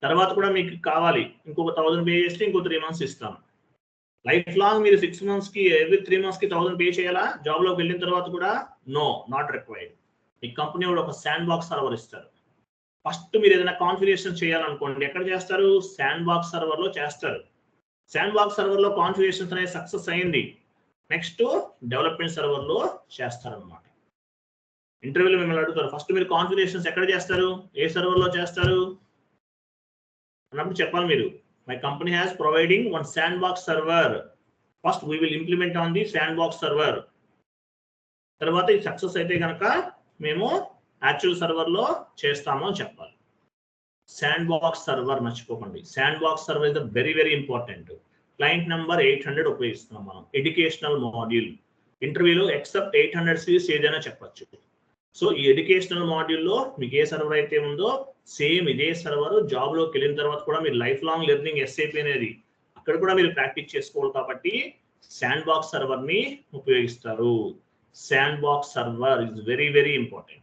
తర్వాత కూడా మీకు కావాలి, ఇంకొక 1000 పే చేస్తే ఇంకో 3 months ఇస్తాను. లైఫ్ లాంగ్ మీరు 6 months కి, ఎవ్రీ 3 months కి 1000 పే చేయాలా? జాబ్ లోకి వెళ్ళిన తర్వాత కూడా నో, నాట్ రిక్వైర్డ్. మీ కంపెనీ కూడా ఒక శాండ్ బాక్స్ సర్వర్ ఇస్తారు. ఫస్ట్ మీరు ఏదైనా కాన్ఫిగరేషన్ చేయాలనుకోండి, ఎక్కడ చేస్తారు? శాండ్ బాక్స్ సర్వర్ లో చేస్తారు. శాండ్ బాక్స్ సర్వర్ లో కాన్ఫిగరేషన్స్ అనేది సక్సెస్ అయింది, నెక్స్ట్ డెవలప్మెంట్ సర్వర్ లో చేస్తారు అనమాట. ఇంటర్వ్యూలో మిమ్మల్ని అడుగుతారు, ఫస్ట్ మీరు కాన్ఫిగరేషన్స్ ఎక్కడ చేస్తారు, ఏ సర్వర్ లో చేస్తారు అన్నప్పుడు చెప్పాలి మీరు, my company has providing one sandbox server. First we will implement on the sandbox server. తర్వాత ఈ సక్సెస్ అయితే కనుక మేము యాక్చువల్ సర్వర్ లో చేస్తాము అని చెప్పాలి. శాండ్ బాక్స్ సర్వర్ మర్చిపోకండి. Sand box server is very very important. Client number 800 ఉపయోగిస్తున్నాం మనం. ఎడ్యుకేషనల్ మాడ్యూల్ ఇంటర్వ్యూలో ఎక్సెప్ట్ 800 సిరీస్ ఏదైనా చెప్పచ్చు. సో ఈ ఎడ్యుకేషనల్ మాడ్యూల్లో మీకు ఏ సర్వర్ అయితే ఉందో సేమ్ ఇదే సర్వర్ జాబ్లోకి వెళ్ళిన తర్వాత కూడా మీరు లైఫ్ లాంగ్ లెర్నింగ్ ఎస్ఏపి అనేది అక్కడ కూడా మీరు ప్రాక్టీస్ చేసుకోవాలి కాబట్టి శాండ్ బాక్స్ సర్వర్ని ఉపయోగిస్తారు. Sand box server is very very important.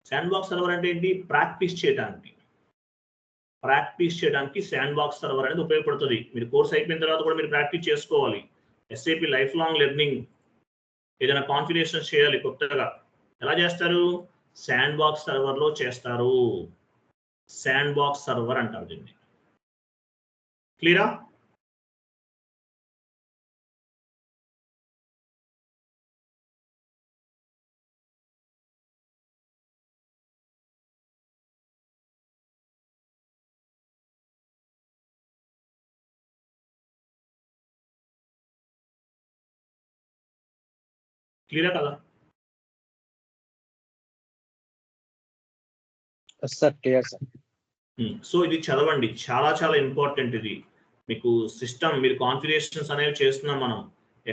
Sand box server అంటే ఏంటి? ప్రాక్టీస్ చేయడానికి శాండ్ బాక్స్ సర్వర్ అనేది ఉపయోగపడుతుంది. మీరు కోర్స్ అయిపోయిన తర్వాత కూడా మీరు ప్రాక్టీస్ చేసుకోవాలి. ఎస్ఏపి లైఫ్ లాంగ్ లెర్నింగ్ ఏదైనా కాన్ఫిగరేషన్ చేయాలి కొత్తగా, ఎలా చేస్తారు? శాండ్ బాక్స్ సర్వర్లో చేస్తారు. శాండ్ బాక్స్ సర్వర్ అంటారు దీన్ని. క్లియరా? క్లియరా కదా? Sir clear sir. సో ఇది చదవండి, చాలా చాలా ఇంపార్టెంట్. ఇది మీకు సిస్టమ్ మీరు కాన్ఫిగరేషన్స్ అనేవి చేస్తున్నాం మనం,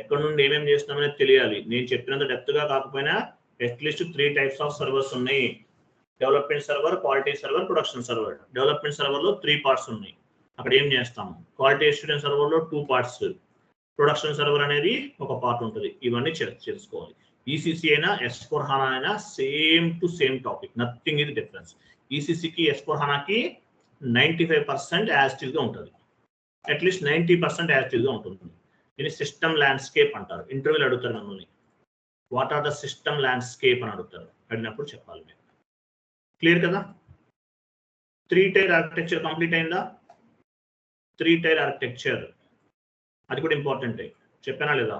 ఎక్కడ నుండి ఏమేమి చేస్తున్నాం అనేది తెలియాలి. నేను చెప్పినంత డెప్త్గా కాకపోయినా అట్లీస్ట్ 3 టైప్స్ ఆఫ్ సర్వర్స్ ఉన్నాయి. Development server, quality server, production server. Development సర్వర్లో 3 పార్ట్స్ ఉన్నాయి. అక్కడ ఏం చేస్తాము? క్వాలిటీ అష్యూరెన్స్ సర్వర్లో 2 పార్ట్స్, ప్రొడక్షన్ సర్వర్ అనేది ఒక పార్ట్ ఉంటుంది. ఇవన్నీ తెలుసుకోవాలి. ఈసీసీ అయినా S/4HANA అయినా same to same topic, nothing ఇది డిఫరెన్స్. ఈసీసీకి S/4HANAకి 95% యాజిటీస్గా ఉంటుంది, అట్లీస్ట్ 90% యాజిటీస్గా ఉంటుంది. దీన్ని సిస్టమ్ ల్యాండ్స్కేప్ అంటారు. ఇంటర్వ్యూలు అడుగుతారు మిమ్మల్ని, what are the system landscape అని అడుగుతారు. అడిగినప్పుడు చెప్పాలి మీరు. క్లియర్ కదా? 3 టైర్ ఆర్కిటెక్చర్ కంప్లీట్ అయిందా? 3 టైర్ ఆర్కిటెక్చర్ అది కూడా ఇంపార్టెంట్. చెప్పానా లేదా?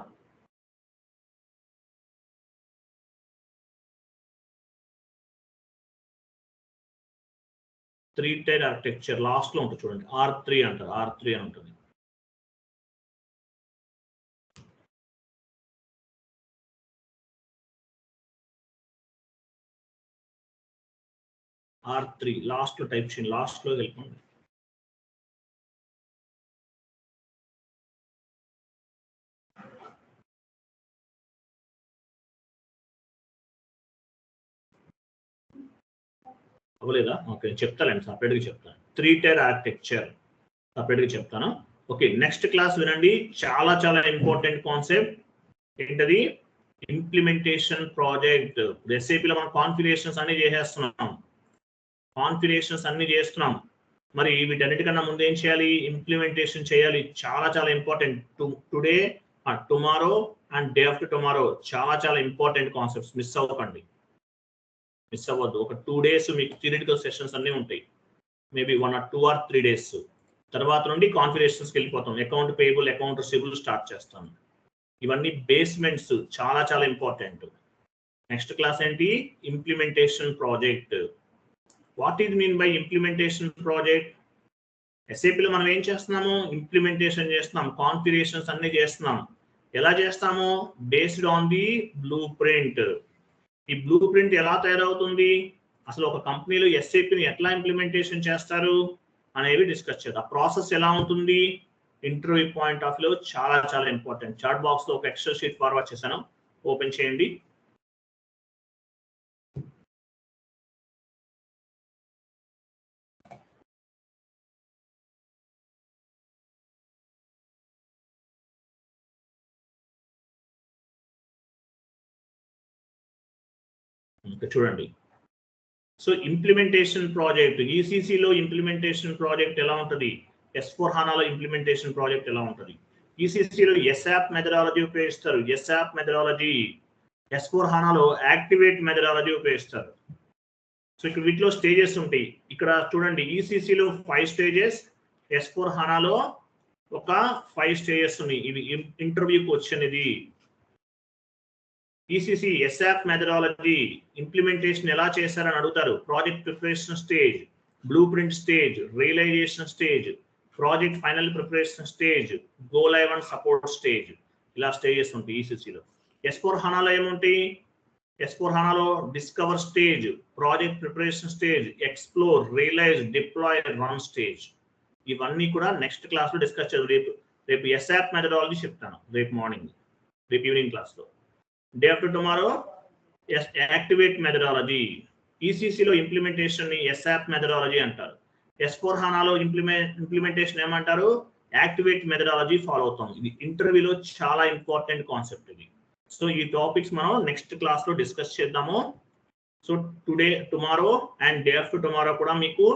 త్రీ టైర్ ఆర్కిటెక్చర్ లాస్ట్ లో ఉంటుంది చూడండి, R3 అంటారు. R3 అని ఉంటుంది. R3 లాస్ట్ లో టైప్ చేయండి, లాస్ట్ లో వెళ్ళిపోండి. అవ్వలేదా? ఓకే, చెప్తానండి, సపరేట్గా చెప్తాను. 3 టైర్ ఆర్కిటెక్చర్ సపరేట్గా చెప్తాను. ఓకే, నెక్స్ట్ క్లాస్ వినండి, చాలా చాలా ఇంపార్టెంట్ కాన్సెప్ట్. ఏంటది? Implementation project. ఎస్ఏపీలో మనం కాన్ఫిగరేషన్స్ అన్ని చేస్తున్నాం. మరి వీటన్నిటికన్నా ముందు ఏం చేయాలి? ఇంప్లిమెంటేషన్ చేయాలి. చాలా చాలా important. Today, tomorrow and day after tomorrow చాలా చాలా ఇంపార్టెంట్ కాన్సెప్ట్స్. మిస్ అవ్వద్దు. ఒక 2 days మీకు థియరిటికల్ సెషన్స్ అన్నీ ఉంటాయి. Maybe 1 or 2 or 3 days. తర్వాత నుండి కాన్ఫిగరేషన్స్కి వెళ్ళిపోతాం. Account payable, account receivable start చేస్తాం. ఇవన్నీ బేస్మెంట్స్, చాలా చాలా ఇంపార్టెంట్. నెక్స్ట్ క్లాస్ ఏంటి? Implementation project. What is mean by implementation project? ఎస్ఏపీలో మనం ఏం చేస్తున్నాము? ఇంప్లిమెంటేషన్ చేస్తున్నాం, కాన్ఫిగరేషన్స్ అన్ని చేస్తున్నాం. ఎలా చేస్తాము? Based on the blue print. ఈ బ్లూ ప్రింట్ ఎలా తయారవుతుంది, అసలు ఒక కంపెనీలో ఎస్ఏపీని ఎట్లా ఇంప్లిమెంటేషన్ చేస్తారు అనేవి డిస్కస్ చేద్దాం. ఆ ప్రాసెస్ ఎలా ఉంటుంది ఇంటర్వ్యూ పాయింట్ ఆఫ్ వ్యూ చాలా చాలా ఇంపార్టెంట్. చాట్ బాక్స్ లో ఒక ఎక్సెల్ షీట్ ఫార్వర్డ్ చేశాను, ఓపెన్ చేయండి. చూడండి. సో ఇంప్లిమెంటేషన్ ప్రాజెక్ట్, ఈసీసీలో ఇంప్లిమెంటేషన్ ప్రాజెక్ట్ ఎలా ఉంటుంది, S/4HANAలో ఇంప్లిమెంటేషన్ ప్రాజెక్ట్ ఎలా ఉంటుంది? ఈసీసీలో ఎస్ఆప్ మెథడాలజీ ఉపయోగిస్తారు. ఎస్ఆప్ మెథడాలజీ. S/4HANAలో యాక్టివేట్ మెథడాలజీ ఉపయోగిస్తారు. సో ఇక్కడ వీటిలో స్టేజెస్ ఉంటాయి. ఇక్కడ చూడండి, ఈసీసీలో 5 స్టేజెస్, S/4HANAలో ఒక 5 స్టేజెస్ ఉన్నాయి. ఇవి ఇంటర్వ్యూకి వచ్చినది. ఈసీసీ ఎస్ఆప్ మెథడాలజీ ఇంప్లిమెంటేషన్ ఎలా చేశారని అడుగుతారు. Project preparation stage, blueprint stage, realization stage, project final preparation stage, go live and support stage. ఇలా స్టేజెస్ ఉంటాయి ఈసీసీలో. S/4HANAలో ఏముంటాయి? S4 HANAలో discover stage, project preparation stage, explore, realize, deploy, run stage. ఇవన్నీ కూడా నెక్స్ట్ క్లాస్లో డిస్కస్ చేద్దాం. రేపు SAP మెథడాలజీ చెప్తాను, రేపు మార్నింగ్, రేపు ఈవినింగ్ క్లాస్లో. Day after tomorrow activate methodology. ECCలో ఇంప్లిమెంటేషన్ని SAP మెథడాలజీ అంటారు. S4 HANAలో ఇంప్లిమెంటేషన్ ఏమంటారు? యాక్టివేట్ మెథడాలజీ ఫాలో అవుతాం. ఇది ఇంటర్వ్యూలో చాలా ఇంపార్టెంట్ కాన్సెప్ట్ ఇది. సో ఈ టాపిక్స్ మనం నెక్స్ట్ క్లాస్లో డిస్కస్ చేద్దాము. So today, tomorrow and day after tomorrow కూడా మీకు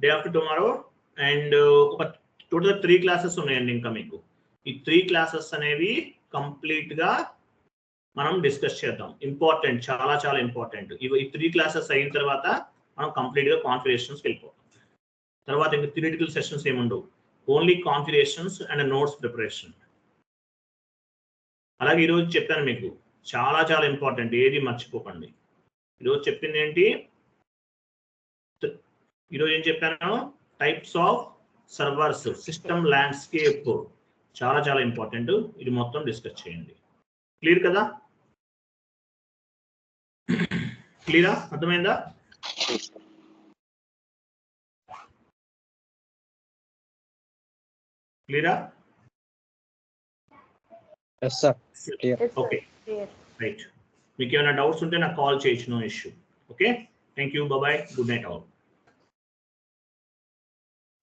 డే ఆఫ్టర్ టుమారో అండ్ ఒక టోటల్ 3 క్లాసెస్ ఉన్నాయండి. ఇంకా మీకు ఈ 3 క్లాసెస్ అనేవి కంప్లీట్గా మనం డిస్కస్ చేద్దాం. ఇంపార్టెంట్, చాలా చాలా ఇంపార్టెంట్. ఈ 3 క్లాసెస్ అయిన తర్వాత మనం కంప్లీట్గా కాన్ఫిగరేషన్స్కి వెళ్ళిపోతాం. తర్వాత ఇంకా థియరిటికల్ సెషన్స్ ఏముండవు, only configurations and notes preparation. అలాగే ఈరోజు చెప్పాను మీకు చాలా చాలా ఇంపార్టెంట్, ఏది మర్చిపోకండి. ఈరోజు చెప్పింది ఏంటి? ఈరోజు ఏం చెప్పాను? Types of servers, system landscape, చాలా చాలా ఇంపార్టెంట్. ఇది మొత్తం డిస్కస్ చేయండి. క్లియర్ కదా? క్లియరా? అర్థమైందా? క్లియరా? Yes, sir. Clear. Okay, right. మీకు ఏమైనా డౌట్స్ ఉంటే నాకు కాల్ చేయొచ్చు, no issue. Okay, thank you, bye, good night all.